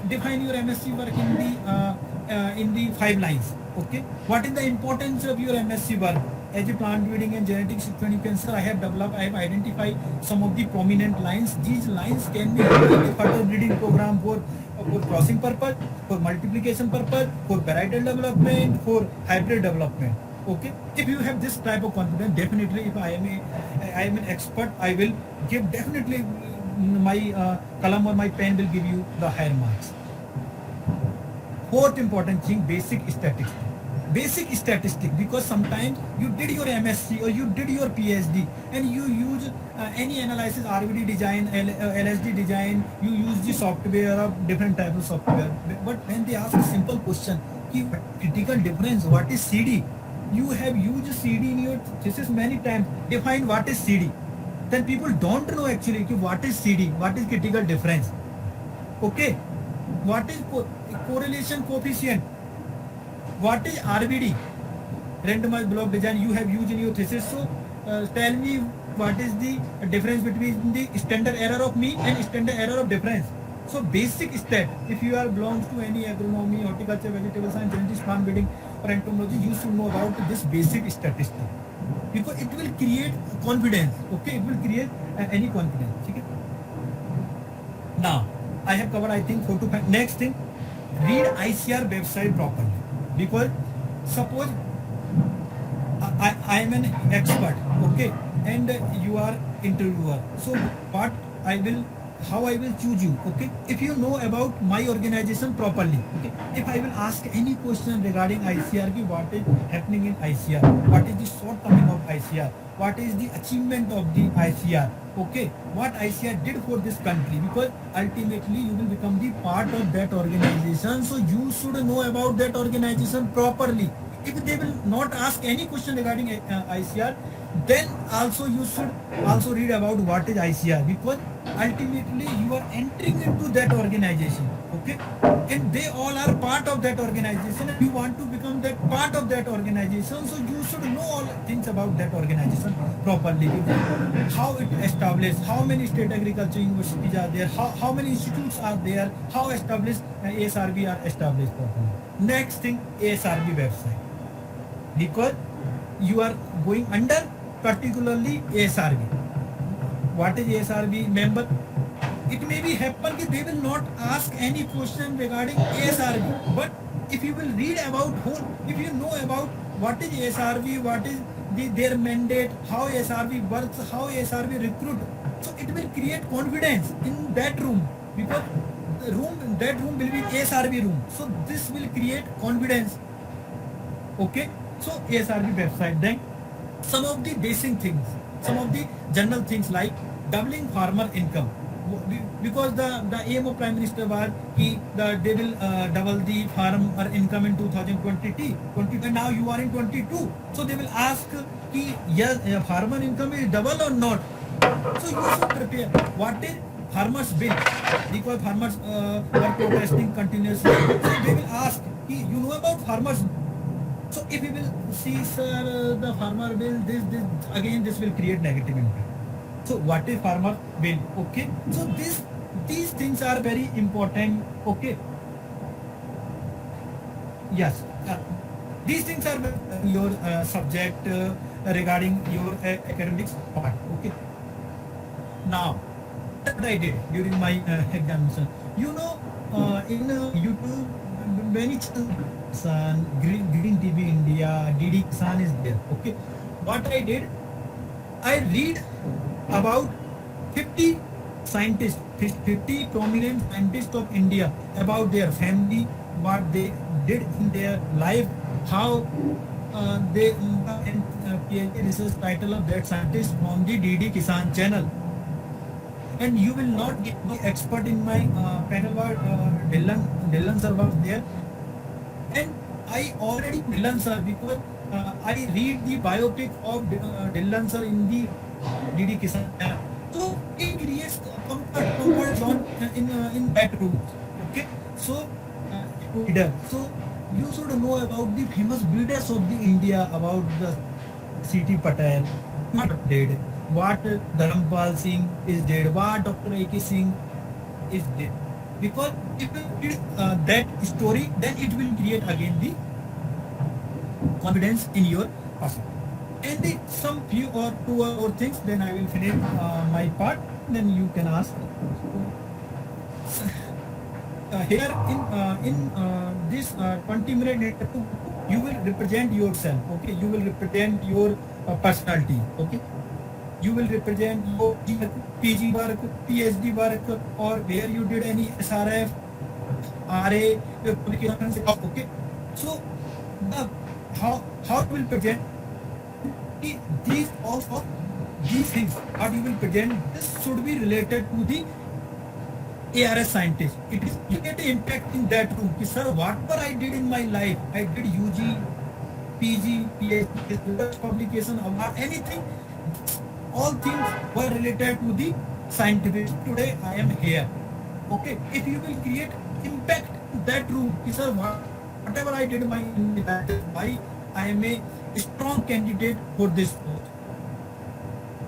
define your MSc work in the 5 lines. Okay, what is the importance of your MSc work? As a plant breeding and genetics sequence, I have identified some of the prominent lines. These lines can be used in the further breeding program for crossing purpose, for multiplication purpose, for varietal development, for hybrid development. Okay, if you have this type of confidence, definitely if I am an expert, I will give definitely my column or my pen will give you the higher marks. Fourth important thing, basic statistics, because sometimes you did your MSc or you did your PhD and you use any analysis, RVD design, LSD design, you use the software of different types of software. But when they ask a simple question, critical difference, what is CD? You have used CD in your thesis many times. Define what is CD. Then people don't know actually what is CD, what is critical difference. Okay, what is correlation coefficient, what is RVD, randomized block design, you have used in your thesis. So tell me what is the difference between the standard error of mean and standard error of difference. So basic stat, if you are belongs to any agronomy, horticulture, vegetable science, genetics, plant breeding or entomology, you should know about this basic statistic, because it will create confidence. Okay, it will create any confidence. Okay? Now I have covered I think 4 to 5. Next thing, read ICR website properly, because suppose I am an expert, okay, and you are interviewer. So how I will choose you, okay? If you know about my organization properly, okay? If I will ask any question regarding ICR, what is happening in ICR, what is the shortcoming of ICR, what is the achievement of the ICR, okay? What ICR did for this country, because ultimately you will become the part of that organization. So you should know about that organization properly. If they will not ask any question regarding ICR, Then also you should also read about what is ICR, because ultimately you are entering into that organization, okay, and they all are part of that organization, and you want to become that part of that organization, so you should know all things about that organization properly. How it established, how many state agriculture universities are there, how many institutes are there, how established ASRB are established properly. Next thing, ASRB website, because you are going under particularly ASRB. What is ASRB member? It may be happen that they will not ask any question regarding ASRB, but if you will read about whole, if you know about what is ASRB, what is their mandate, how ASRB works, how ASRB recruit, so it will create confidence in that room, because the room, that room will be ASRB room, so this will create confidence. Okay, so ASRB website. Then some of the basic things, some of the general things like doubling farmer income, because the aim of Prime Minister was they will double the farmer income in 2020, and now you are in 22, so they will ask yes, farmer income is double or not, so you should prepare what is farmers bill, because farmers were protesting continuously, so they will ask you know about farmers. So if you will see, sir, the farmer bill, this again, this will create negative impact. So what is farmer bill? Okay. So these things are very important. Okay. Yes. These things are your subject regarding your academics part. Okay. Now, what I did during my examination, you know, in YouTube, many channels, Green TV India, DD Kisan is there. Okay, what I did, I read about 50 scientists, 50 prominent scientists of India, about their family, what they did in their life, how they PhD research title of that scientist from the DD Kisan channel. And you will not get the expert in my panel, Dhillon sir was there. And I already Dhillon sir, because I read the biopic of Dhillon sir in the DD Kisan. So it creates comfort zone in that room. Okay, so leader. So you should know about the famous builders of the India, about the C.T. Patel, what did, what Dharampal Singh is dead, what Dr. A.K. Singh is dead. Because if you read that story, then it will create again the confidence in your person. And some few or two or more things, then I will finish my part, then you can ask. Here in this 20-minute interview, you will represent yourself, okay? You will represent your personality, okay? You will represent your PG work, PhD work, or where you did any SRF, RA, publications, okay? So, how you will present these also, these things, what you will present, this should be related to the ARS scientist. It is you get an impact in that room. Sir, whatever I did in my life, I did UG, PG, PhD, publication, award, anything, all things were related to the scientific. Today I am here. Okay, if you will create impact in that room, sir, whatever I did in my life, why I am a strong candidate for this post.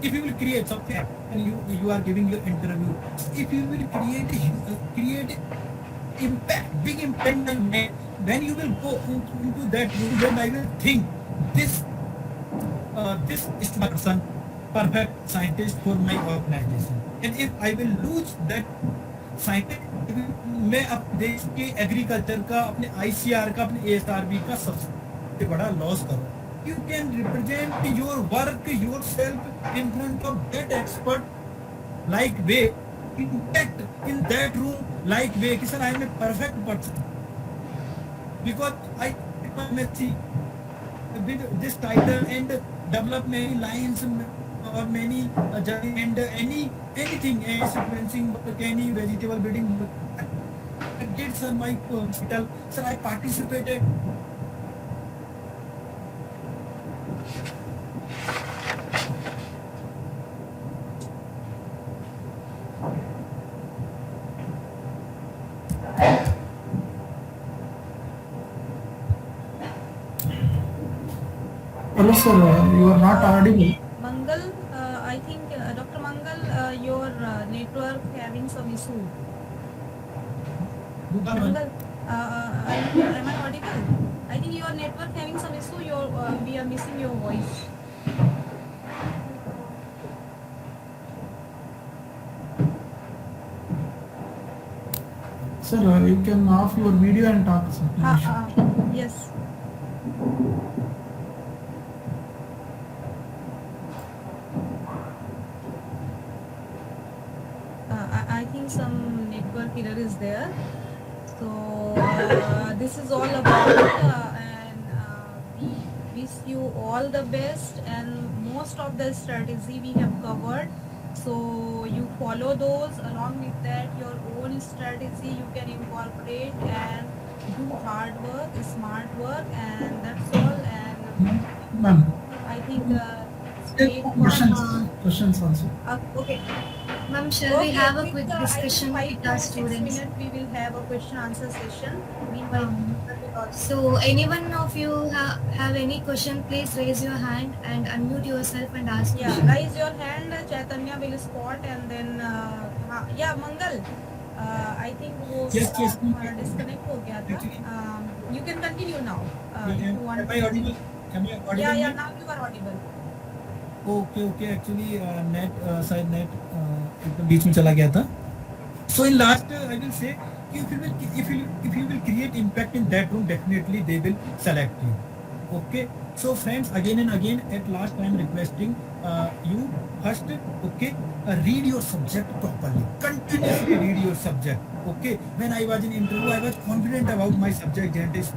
If you will create something, and you are giving your interview, if you will create impact, big impact, then you will go into that room, then I will think this is the person, perfect scientist for my organization. And if I will lose that scientist, मैं अपने देश के agriculture का, अपने ICR का, अपने ASRB का सबसे बड़ा लॉस करूँ. You can represent your work yourself in front of that expert like way, impact in that room like way. Sir, I am a perfect person because I MSc with this title and develop many lines or many and anything, sequencing, any vegetable breeding. I did, sir, my title. Sir, I participated. Hello, sir. You are not audible. Mangal, I think Dr. Mangal, your network having some issue. Mangal, am I audible? I think your network having some issue. We are missing your voice. Sir, you can off your video and talk, sir. Yes. I think some network error is there. So this is all about and we wish you all the best, and most of the strategy we have covered. So you follow those. Along with that, your own strategy you can incorporate and do hard work, smart work, and that's all. And Ma'am, I think stay questions also. okay. Ma'am, shall we have a with quick the, discussion I think with our 5 to 6 students? minutes we will have a question answer session. Meanwhile, So anyone of you have any question, please raise your hand and unmute yourself and ask yeah, question. raise your hand. Chaitanya will spot, and then yeah, Mangal. I think वो Yes, yes. disconnect हो गया था. Actually- You can continue now. If you want. Am I audible? Am I audible? Yeah, now you are audible. Okay. Actually, net side net एकदम बीच में चला गया था. So in last, I will say, if you will create impact in that room, definitely they will select you. Okay. So friends, again and again, at last I am requesting you first, okay, read your subject properly. Continuously read your subject. Okay. When I was in interview, I was confident about my subject, genetics.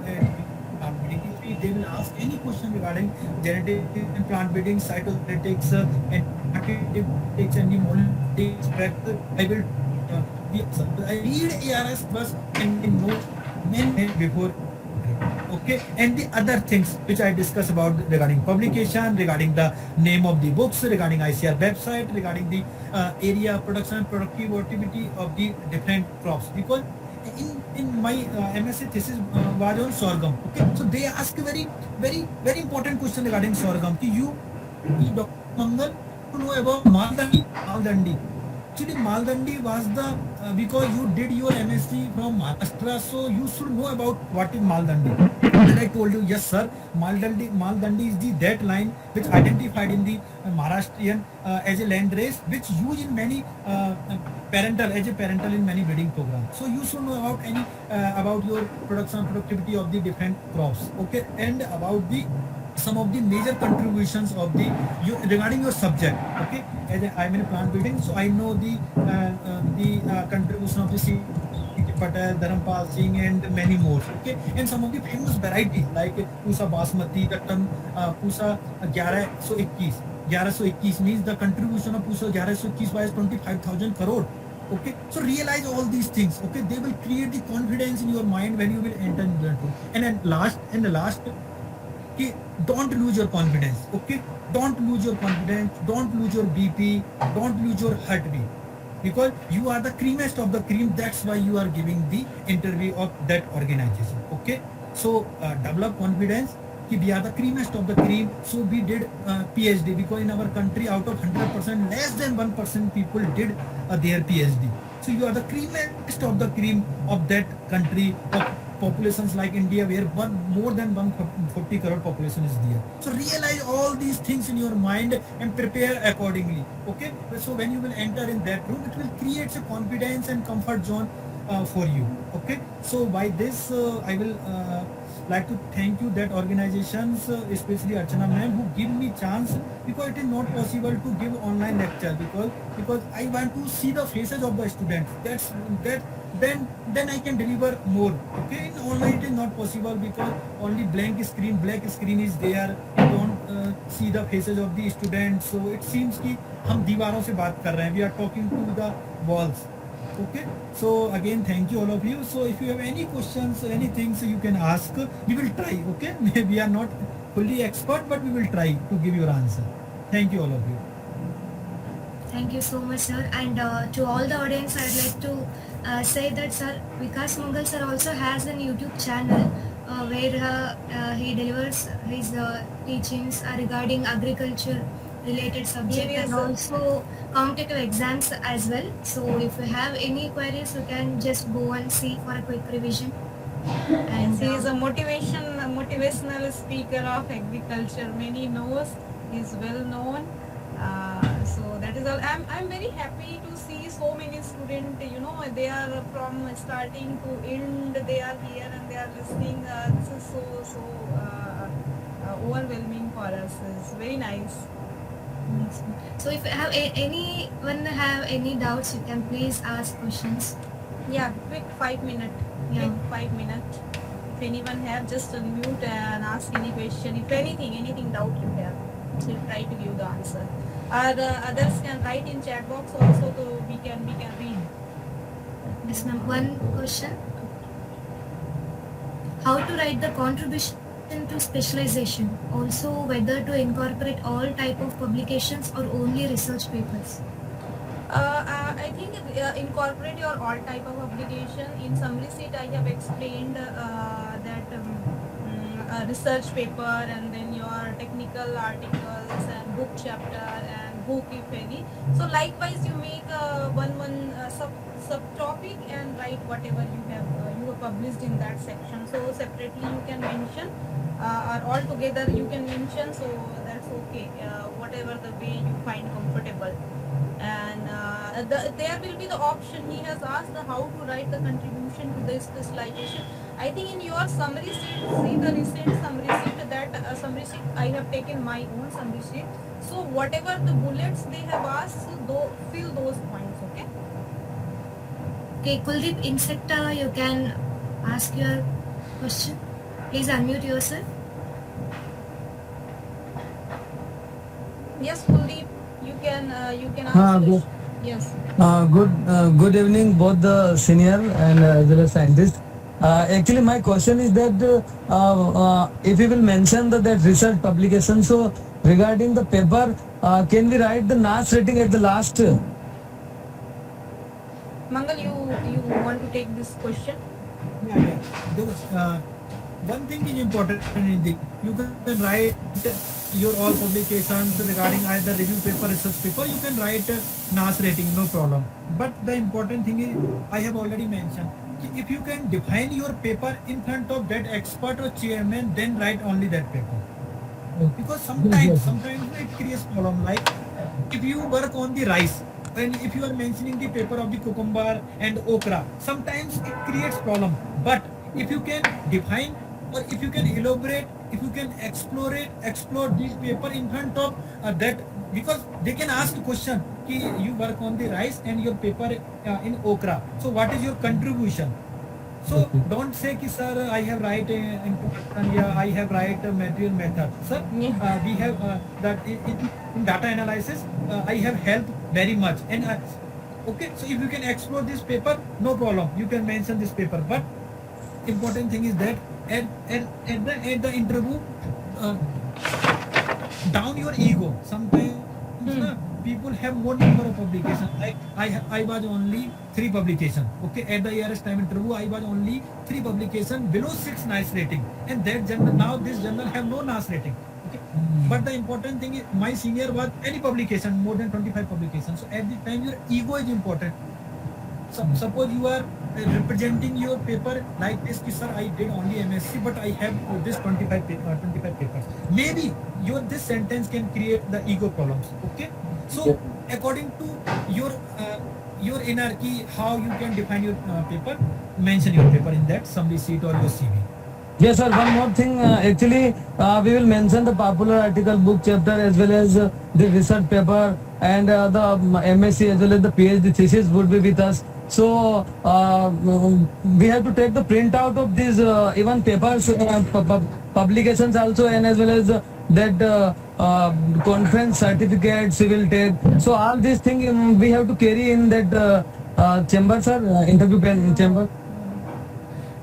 If they will ask any question regarding genetics and plant breeding, cytogenetics, and genetics and the molecular aspect, I will. I read ARS first and know many before. Okay, and the other things which I discuss about regarding publication, regarding the name of the books, regarding ICR website, regarding the area production, productivity of the different crops. Because in my MSc thesis was on sorghum. Okay, so they ask a very important question regarding sorghum. You Dr. Mangal, to know about Maldandi. Actually, Maldandi was the because you did your MSc from Maharashtra, so you should know about what is Maldandi. And I told you, yes, sir, Maldandi is the that line which identified in the Maharashtrian as a land race, which used in many parental in many breeding programs. So you should know about your productivity of the different crops. Okay, and about the some of the major contributions of regarding your subject. Okay, as I'm in plant breeding, so I know the contribution of the Patel, Dharampal Singh, and many more. Okay, and some of the famous varieties like Pusa Basmati, the Pusa 1121 means the contribution of Pusa 1121 was 25,000 crore. Okay, so realize all these things. Okay, they will create the confidence in your mind when you will enter into that room. And then last, okay, don't lose your confidence. Okay, don't lose your confidence, don't lose your BP, don't lose your heartbeat, because you are the creamiest of the cream. That's why you are giving the interview of that organization. Okay, so develop confidence. We are the creamiest of the cream. So we did PhD, because in our country out of 100%, less than 1% people did their PhD. So you are the creamiest of the cream of that country, of populations like India, where more than 140 crore population is there. So realize all these things in your mind and prepare accordingly. Okay, so when you will enter in that room, it will create a confidence and comfort zone for you. Okay, so by this I will like to thank you that organizations, especially Archana ma'am, who give me chance, because it is not possible to give online lecture, because I want to see the faces of the students. Then I can deliver more. Okay, in online it is not possible, because only black screen is there. You don't see the faces of the students. So it seems कि हम दीवारों से बात कर रहे हैं. We are talking to the walls. Okay, so again thank you all of you. So if you have any questions, anything, so you can ask. We will try. Okay, we are not fully expert, but we will try to give your answer. Thank you all of you. Thank you so much, sir. And to all the audience, I'd like to say that sir, Vikas Mangal sir also has an YouTube channel where he delivers his teachings regarding agriculture related subject Yes, and sir. also competitive exams as well. So if you have any queries, you can just go and see for a quick revision. And He is a motivational speaker of agriculture. Many knows. He's well known. So that is all. I'm very happy to see so many students. You know, they are from starting to end. They are here and they are listening. This is so overwhelming for us. It's very nice. so if you have anyone have any doubts, you can please ask questions. Yeah, quick 5 minute. Yeah. Quick 5 minute. If anyone have, just unmute and ask any question. If anything doubt you have, we'll try to give the answer. Others can write in chat box also, so we can read. Yes, ma'am. One question. How to write the contribution to specialization? Also, whether to incorporate all type of publications or only research papers? I think incorporate your all type of publication. In summary sheet, I have explained that a research paper and then your technical articles and book chapter and book if any. So likewise, you make one subtopic and write whatever you have published in that section. So separately you can mention or all together you can mention. So that's okay. Whatever the way you find comfortable. And there will be the option. He has asked how to write the contribution to the specialization. I think in your summary sheet, see the recent summary sheet, that summary sheet I have taken my own summary sheet. So whatever the bullets they have asked, fill those points. Okay. Okay, Kuldeep Insecta, you can ask your question. Please unmute yourself. Yes, Kuldeep, you can ask. Good. Yes. Good evening, both the senior and as well as scientists. Actually, my question is that if you will mention that research publication, so regarding the paper, can we write the NAS rating at the last? Mangal, you want to take this question? Yeah. One thing is important in the, you can write your all publications regarding either review paper, research paper, you can write NAS rating, no problem. But the important thing is, I have already mentioned, if you can define your paper in front of that expert or chairman, then write only that paper. Because sometimes it creates problem. Like if you work on the rice, and if you are mentioning the paper of the cucumber and okra, sometimes it creates problem. But if you can define, or if you can elaborate, if you can explore this paper in front of that, because they can ask a question, ki you work on the rice and your paper in okra, so what is your contribution? So don't say ki sir, I have write introduction, yeah, I have write a material method. Sir, we have that in data analysis, I have helped very much. And okay, so if you can explore this paper, no problem, you can mention this paper. But important thing is that at the interview, down your ego. Sometimes people have more number of publications. Like I was only 3 publications. Okay, at the ARS time interview, I was only 3 publications below 6 NICE rating, and that journal, now this journal have no NICE rating. Okay, but the important thing is my senior was any publication, more than 25 publications. So at the time your ego is important. Suppose you are representing your paper like this, sir, I did only MSc, but I have this 25 papers. Maybe this sentence can create the ego problems. Okay, so according to your anarchy, how you can define your paper, mention your paper in that summary sheet or your CV. Yes, sir. One more thing. Actually, we will mention the popular article, book chapter, as well as the research paper, and the MSc as well as the PhD thesis would be with us. So we have to take the printout of these even papers, publications also, and as well as that conference certificates we will take. So all these things we have to carry in that chamber, sir, interview chamber.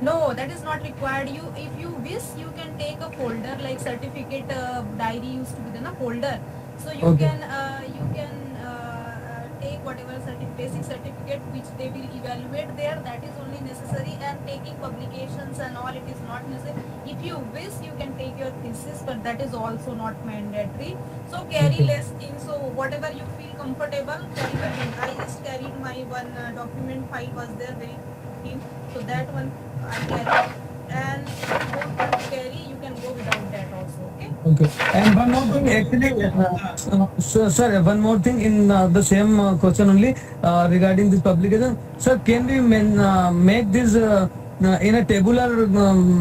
No, that is not required. If you wish, you can take a folder like certificate diary used to be in a folder. So you can take whatever basic certificate which they will evaluate there, that is only necessary, and taking publications and all, it is not necessary. If you wish, you can take your thesis, but that is also not mandatory. So carry less things. So whatever you feel comfortable, carry the thing. I just carried my one document file was there, very thin. So that one I carried. And if you don't want to carry, you can go without that also. Okay. Okay. And one more thing, actually, sir, one more thing in the same question only regarding this publication. Sir, can we make this in a tabular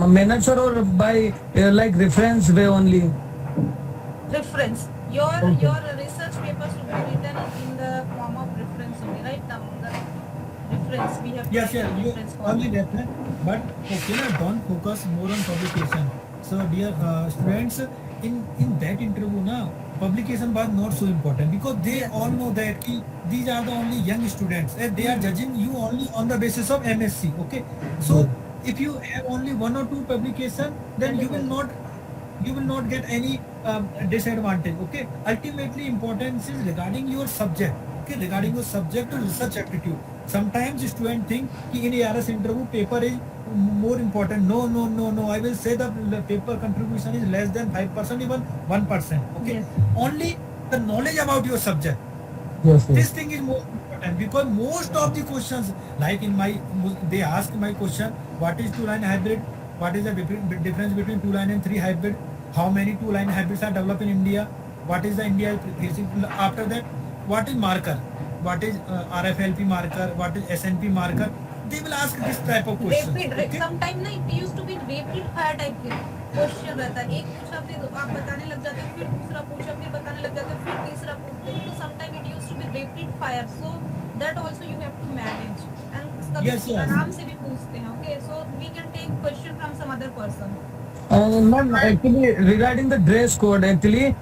manner, sir, or by like reference way only? Reference. Your research papers will be written in the form of reference only, right? The reference we have. Yes, tried you reference form. only reference, but okay, now don't focus more on publication. So, dear students, in that interview, na publication was not so important because they all know that these are the only young students and they are judging you only on the basis of MSc. Okay, so if you have only one or two publication, then you will not get any disadvantage. Okay, ultimately importance is regarding your subject. Okay, regarding your subject or research aptitude. Sometimes students think कि in ARS interview paper is more important. No. I will say the paper contribution is less than 5%, even 1%. Okay, Yes. only the knowledge about your subject. Yes, This thing is more important because most of the questions, like they ask my question, what is two-line hybrid? What is the difference between two-line and three-hybrid? How many two-line hybrids are developed in India? What is the India? After that, what is marker? What is RFLP marker? What is SNP marker? They will ask this type of questions. Rapid. Sometime ना it used to be rapid fire type के question रहता है. एक पूछा फिर आप बताने लग जाते हो, फिर दूसरा पूछा फिर बताने लग जाते हो, फिर तीसरा पूछते हो. So sometime it used to be rapid fire. So that also you have to manage. And कभी Yes. आराम से भी पूछते हैं. Okay, so we can take question from some other person. Ma'am, actually, regarding the dress code, actually,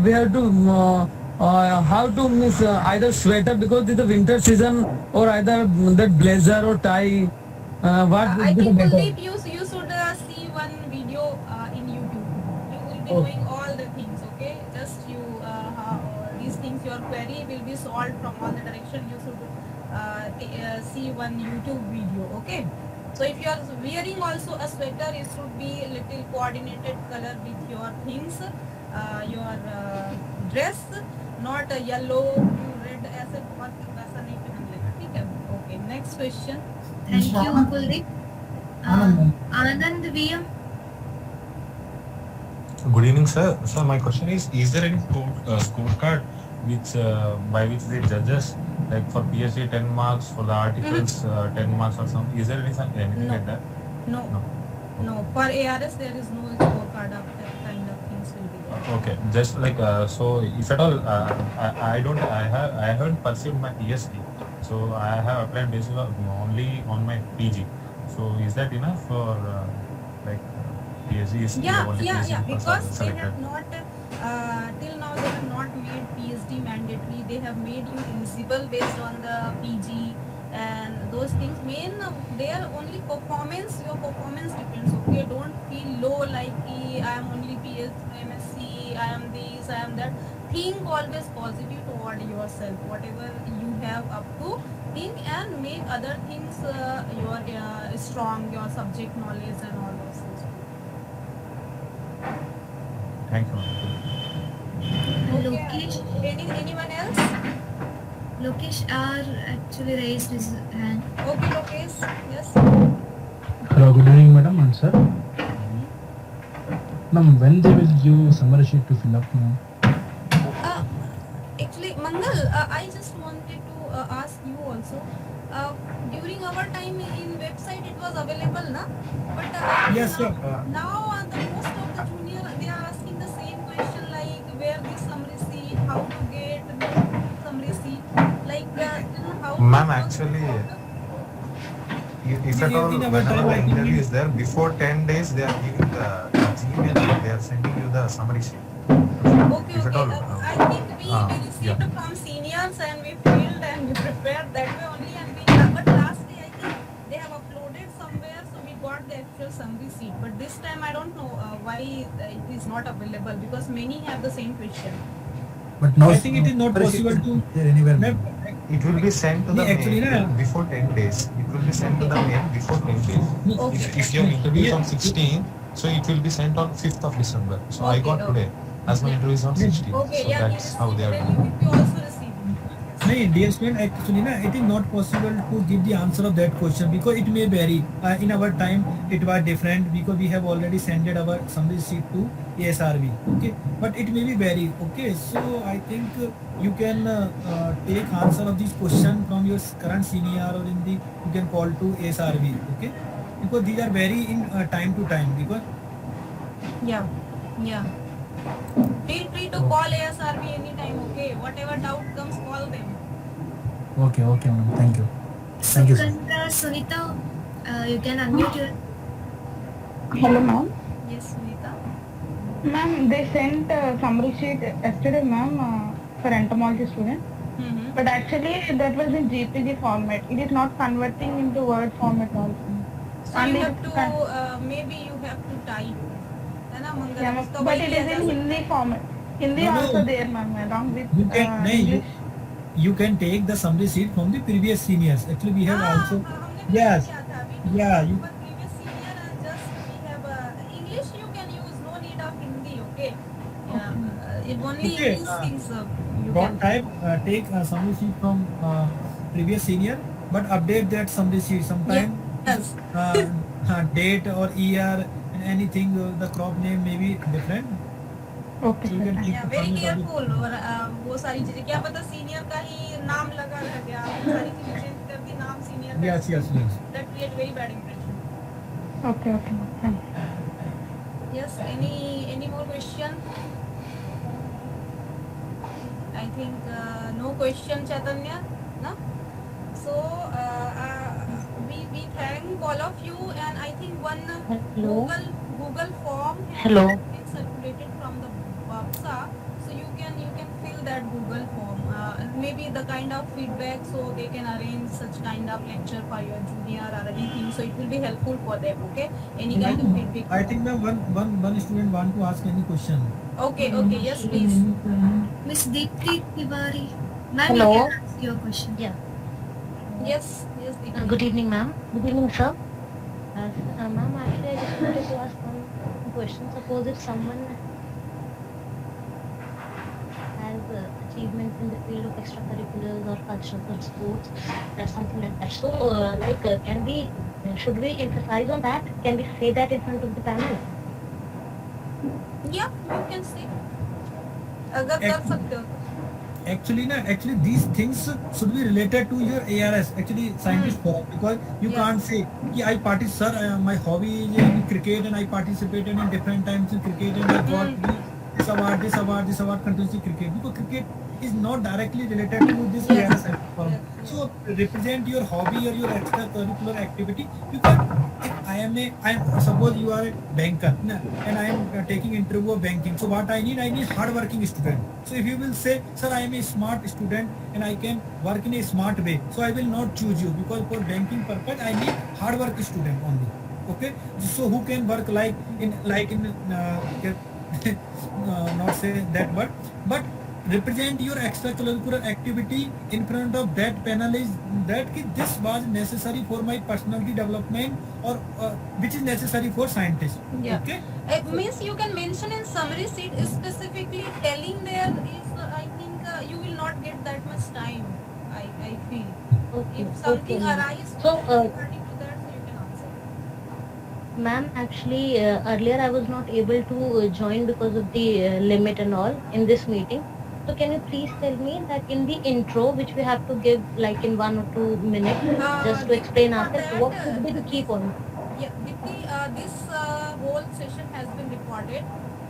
we have to how to miss either sweater because it's the winter season or either that blazer or tie. What I would be the think better? Kuldeep, you should see one video in YouTube. You will be knowing all the things. Okay, just you these things your query will be solved from all the direction. You should see one YouTube video. Okay. So if you are wearing also a sweater, it should be little coordinated color with your things, your dress, not a yellow to red ऐसे बहुत वैसा नहीं पहन लेना. ठीक है? Okay. Next question. Thank you, Kuldeep. Anand VM. Good evening, sir. So my question is there any scorecard which by which they judge us, like for PhD 10 marks, for the articles 10 marks or something? Is there anything No. like that? No. For ARS there is no scorecard of that kind of things will be there. Okay, just like so if at all I haven't pursued my PhD, so I have applied based only on my PG. So is that enough for like PhD is the only Yeah. PhD Because they selected? have not till now they have not made PhD mandatory. They have made you eligible based on the PG and those things. They are only performance. Your performance depends. Okay, don't feel low like I am only PhD, MSc, I am this, I am that. Think always positive toward yourself. Whatever you have up to, think and make other things your strong, your subject knowledge and all those things. Thank you, ma'am. Lokesh. Anyone else? Lokesh R actually raised his hand. Okay, Lokesh. Yes. Hello, good evening, madam and sir. Ma'am, when they will give summary sheet to fill up, ma'am? Actually, Mangal, I just wanted to ask you also. During our time in website, it was available, na? But Yes, sir. now the most of the junior they are asking the same question like where the summary sheet, how to get the summary sheet, like how. Ma'am, actually, if at In all, our whenever time, the I think interview is there, before 10 days, they are giving the Gmail, they are sending you the summary sheet. Okay. If at all, I think we received yeah. from seniors and we filled and we prepared that way only, and but last day I think they have uploaded somewhere, so we got the actual summary sheet. But this time I don't know why it is not available because many have the same question. But now I think it is not possible to. there anywhere. Ma'am, it will be sent to the Actually, mail na, before 10 days. It will be sent to the mail before 10 days. Okay. If your interview is on Yeah. 16th, so it will be sent on 5th of December. So I Okay, got okay. today as my interview is on 16th. Okay, So yeah, he that's how received. they are Then doing. you also received. No, dear student, actually, na, it is not possible to give the answer of that question because it may vary. In our time, it was different because we have already sent our summary sheet to ASRB. Okay, but it may be vary. Okay, so I think you can take answer of this question from your current senior or in the you can call to ASRB. Okay, because these are vary in time to time because Yeah, yeah. Feel free to call ASRB anytime, okay? Whatever doubt comes, call them. Okay, ma'am. Thank you. So, Thank you, sir. Sunita, you can unmute your. Hello, ma'am. Yes, Sunita. Ma'am, they sent summary sheet yesterday, ma'am, for entomology student. Mm-hmm. But actually, that was in GPG format. It is not converting into Word format also. So And you it have is to, maybe you have to type. है ना मंगल yeah, उसका but वही it किया is जा in सकता Hindi है. format. Hindi No, no. also there, ma'am, along with you can English. you can take the summary sheet from the previous seniors. Actually, we have also हमने भी yes, किया था. We took yeah, from you our previous senior and just we have English you can use, no need of Hindi, okay? Yeah, if only Okay, these things you don't can. type take a summary sheet from previous senior, but update that summary sheet sometime. Yes. Date or year and anything the crop name may be different. Okay, So you sir. can take Yeah, the very format of the- careful. और वो सारी चीजें क्या पता senior का ही नाम लगा रह गया, वो सारी चीजें चेंज कर दी, नाम सीनियर का. Yes, yes, yes. That create very bad impression. Okay, ma'am. Thank you. Yes, any more question? I think no question, Chaitanya, no? So we thank all of you, and I think one Hello. Google form has Hello. been circulated from the BABSA, so you can fill that Google form. Maybe the kind of feedback, so they can arrange such kind of lecture for your junior or anything. So it will be helpful for them. Okay, any kind of feedback. I think now one student want to ask any question. Okay, yes, please. Miss Deepthi Tiwari. Ma'am, Hello. you can ask your question. Yeah. Yes, Deepthi. Good evening, ma'am. Good evening, sir. Ma'am, actually, I just wanted to ask one question. Suppose if someone has achievements in the field of extracurriculars or cultural or sports or something like that. So, should we emphasize on that? Can we say that in front of the panel? Yeah, you can say. अगर कर सकते हो तो. Actually these things should be related to your ARS actually scientist forum because you Yes. can't say कि I participate sir my hobby is in cricket and I participated in different times in cricket and I got this award continuously cricket because cricket is not directly related to this Yes. ARS scientist forum. Yes. So represent your hobby or your extracurricular activity because if I am suppose you are a banker na, and I am taking interview of banking, so what I need hardworking student. So if you will say sir I am a smart student and I can work in a smart way, so I will not choose you because for banking purpose I need hardworking student only. Okay, so who can work like in not say that word, but represent your extracurricular activity in front of that panel is that this was necessary for my personality development or which is necessary for scientists. Yeah. Okay. It means you can mention in summary sheet specifically telling there is I think you will not get that much time. I feel. Okay. If something arises So, regarding to that, so you can answer. ma'am, actually, earlier I was not able to join because of the limit and all in this meeting. So can you please tell me that in the intro, which we have to give like in 1 or 2 minutes, just to explain for ourselves, that, what should be the key point? Yeah, Dipti, this whole session has been recorded,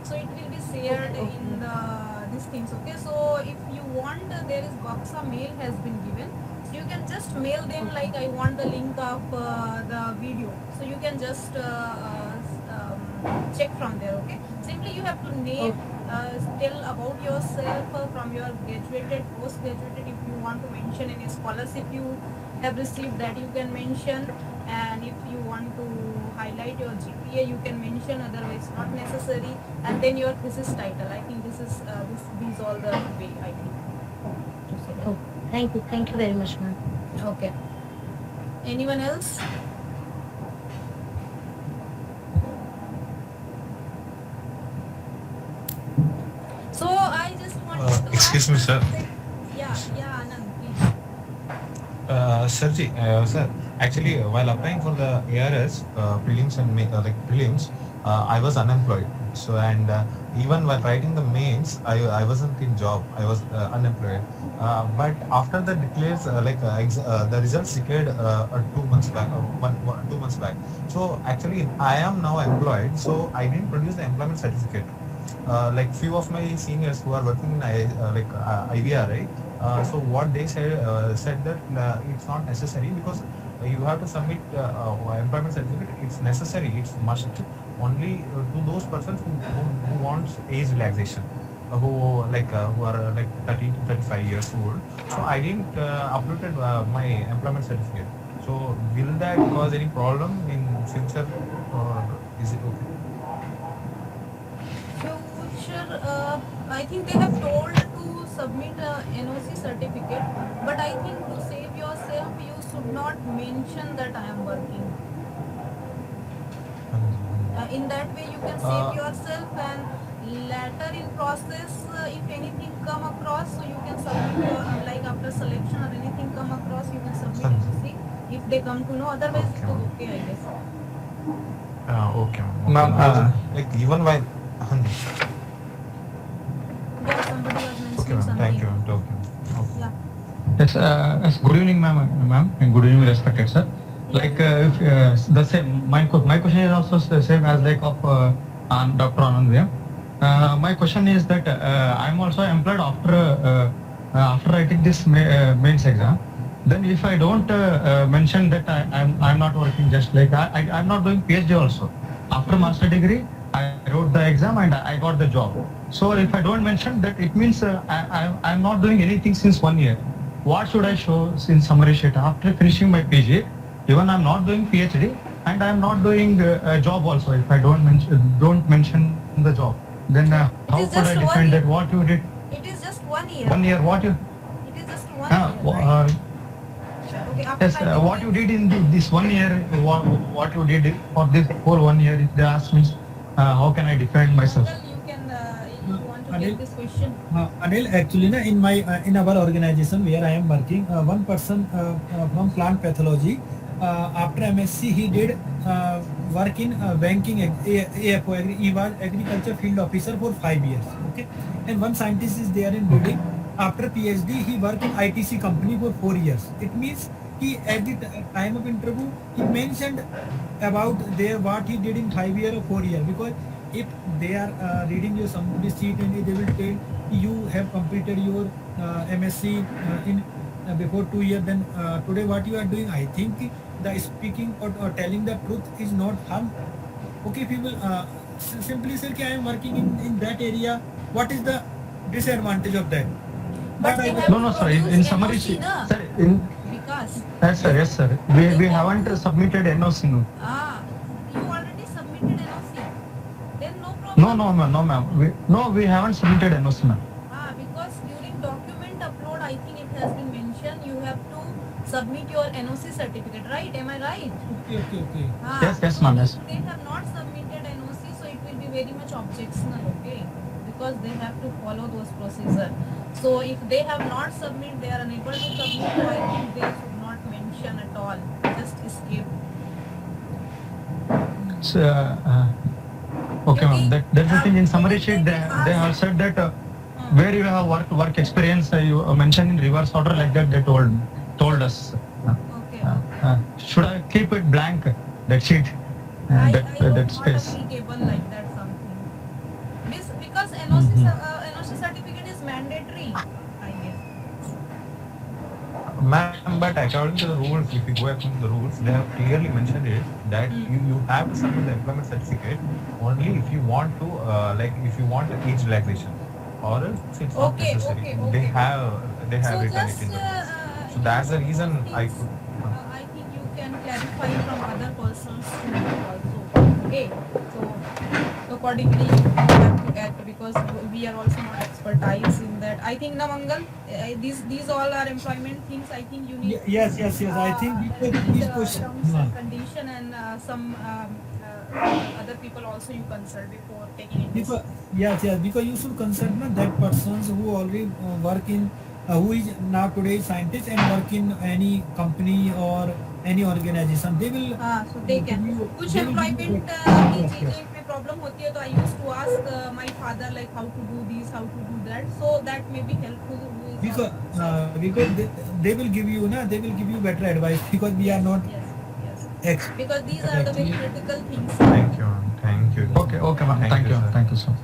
so it will be shared in these things. Okay, so if you want, there is BABSA mail has been given. So you can just mail them like I want the link of the video. So you can just check from there. Okay, simply you have to name. Tell about yourself from your graduated, post-graduated. If you want to mention any scholarship you have received, that you can mention, and if you want to highlight your GPA, you can mention. Otherwise, not necessary. And then your thesis title. I think this is these all the way. I think. Oh, Thank you very much, ma'am. Okay. Anyone else? So I just wanted to Excuse ask me, sir. Yeah, Anand, please. Sir, actually, while applying for the ARS prelims and prelims, I was unemployed. So and even while writing the mains, I wasn't in job. I was unemployed. But after the declares the results declared 2 months back, 2 months back. So actually, I am now employed. So I didn't produce the employment certificate. Like few of my seniors who are working in IVRI, so what they said that it's not necessary because you have to submit employment certificate. It's necessary. It's must only to those persons who wants age relaxation, who are like 30 to 35 years old. So I didn't uploaded my employment certificate. So will that cause any problem in future, or is it okay? Future, I think they have told to submit a NOC certificate, but I think to save yourself, you should not mention that I am working. In that way, you can save yourself, and later in process, if anything come across, so you can submit your, like after selection or anything come across, you can submit NOC if they come to know. Otherwise, it is okay, I guess. Okay, ma'am. Ma'am, Because, like even while Yeah, somebody was mentioning okay, ma'am. something. Thank you, ma'am. Okay. Okay. Yeah. Yes, good evening, ma'am, and good evening, respected sir. Like, if, the same, my question is also the same as like of Dr. Anand. My question is that I'm also employed after writing this mains exam. Then if I don't mention that I'm not working, just like I'm not doing PhD also. After master degree, I wrote the exam and I got the job. So if I don't mention that, it means I'm not doing anything since 1 year. What should I show in summary sheet after finishing my PG? Even I'm not doing PhD and I'm not doing a job also. If I don't mention the job, then how is could I just 1 defend year. that what you did It is just 1 year. 1 year? What you It is just 1 year. Right? Okay, after yes, writing what you did in this 1 year, what you did for this whole 1 year, if they ask me, how can I defend myself? Well, you can, you want to Anil? get this question? Anil, actually, in my in our organization where I am working, one person from plant pathology, after MSc, he did work in banking, AFO, he was agriculture field officer for 5 years. Okay, and one scientist is there in building. After PhD, he worked in ITC company for 4 years. It means he at the time of interview he mentioned about what he did in 5 year or 4 year, because if they are reading your somebody's sheet and they will tell you have completed your MSc in before 2 years, then today what you are doing, I think the speaking or telling the truth is not harm. Okay, people simply say I am working in that area. What is the disadvantage of that? But they I have No, no, to sir. In produce summary, NOC, na? sir, in Vikas. yes, sir. We haven't submitted NOC. No. You already submitted NOC. Then no problem. No, ma'am. We haven't submitted NOC, ma'am. Because during document upload, I think it has been mentioned you have to submit your NOC certificate, right? Am I right? Okay. Yes, ma'am, yes. If they have not submitted NOC, so it will be very much objectionable, okay? Because they have to follow those procedures. So if they have not submitted, they are unable to submit, so I think they should not mention at all. Just escape. So, okay, ma'am. That's the thing. In summary sheet, they have said that where you have work experience, you mentioned in reverse order like that. They told us. Okay. Should I keep it blank? That sheet, I that hope space. not applicable like that something. Because NOC certificate is mandatory, I guess. Ma'am, but according to the rules, if you go according to the rules, they have clearly mentioned it that you have to submit the employment certificate only if you want to if you want age relaxation, or else it's not Okay, necessary. okay. They have So written just, it in the rules. So that's the reason I could. I think you can clarify from other persons too also. Okay. So accordingly, you have to that, because we are also not expertise in that. I think Namangal, these all are employment things. I think you need Yes. I think these questions. terms and condition, and some other people also you consult before taking it. Because because you should consult that persons who already work in who is now today scientist and work in any company or any organization. They will so they can give you- कुछ they will give employment you- की yes. चीजें में problem होती है, तो I used to ask my father like how to do this, how to do that, so that may be helpful. Because they will give you they will give you better advice, because we are not Yes. ex. Because these are the very critical things. Thank you. Thank you. Okay, ma'am. Thank Thank you, you. sir. Thank you, sir.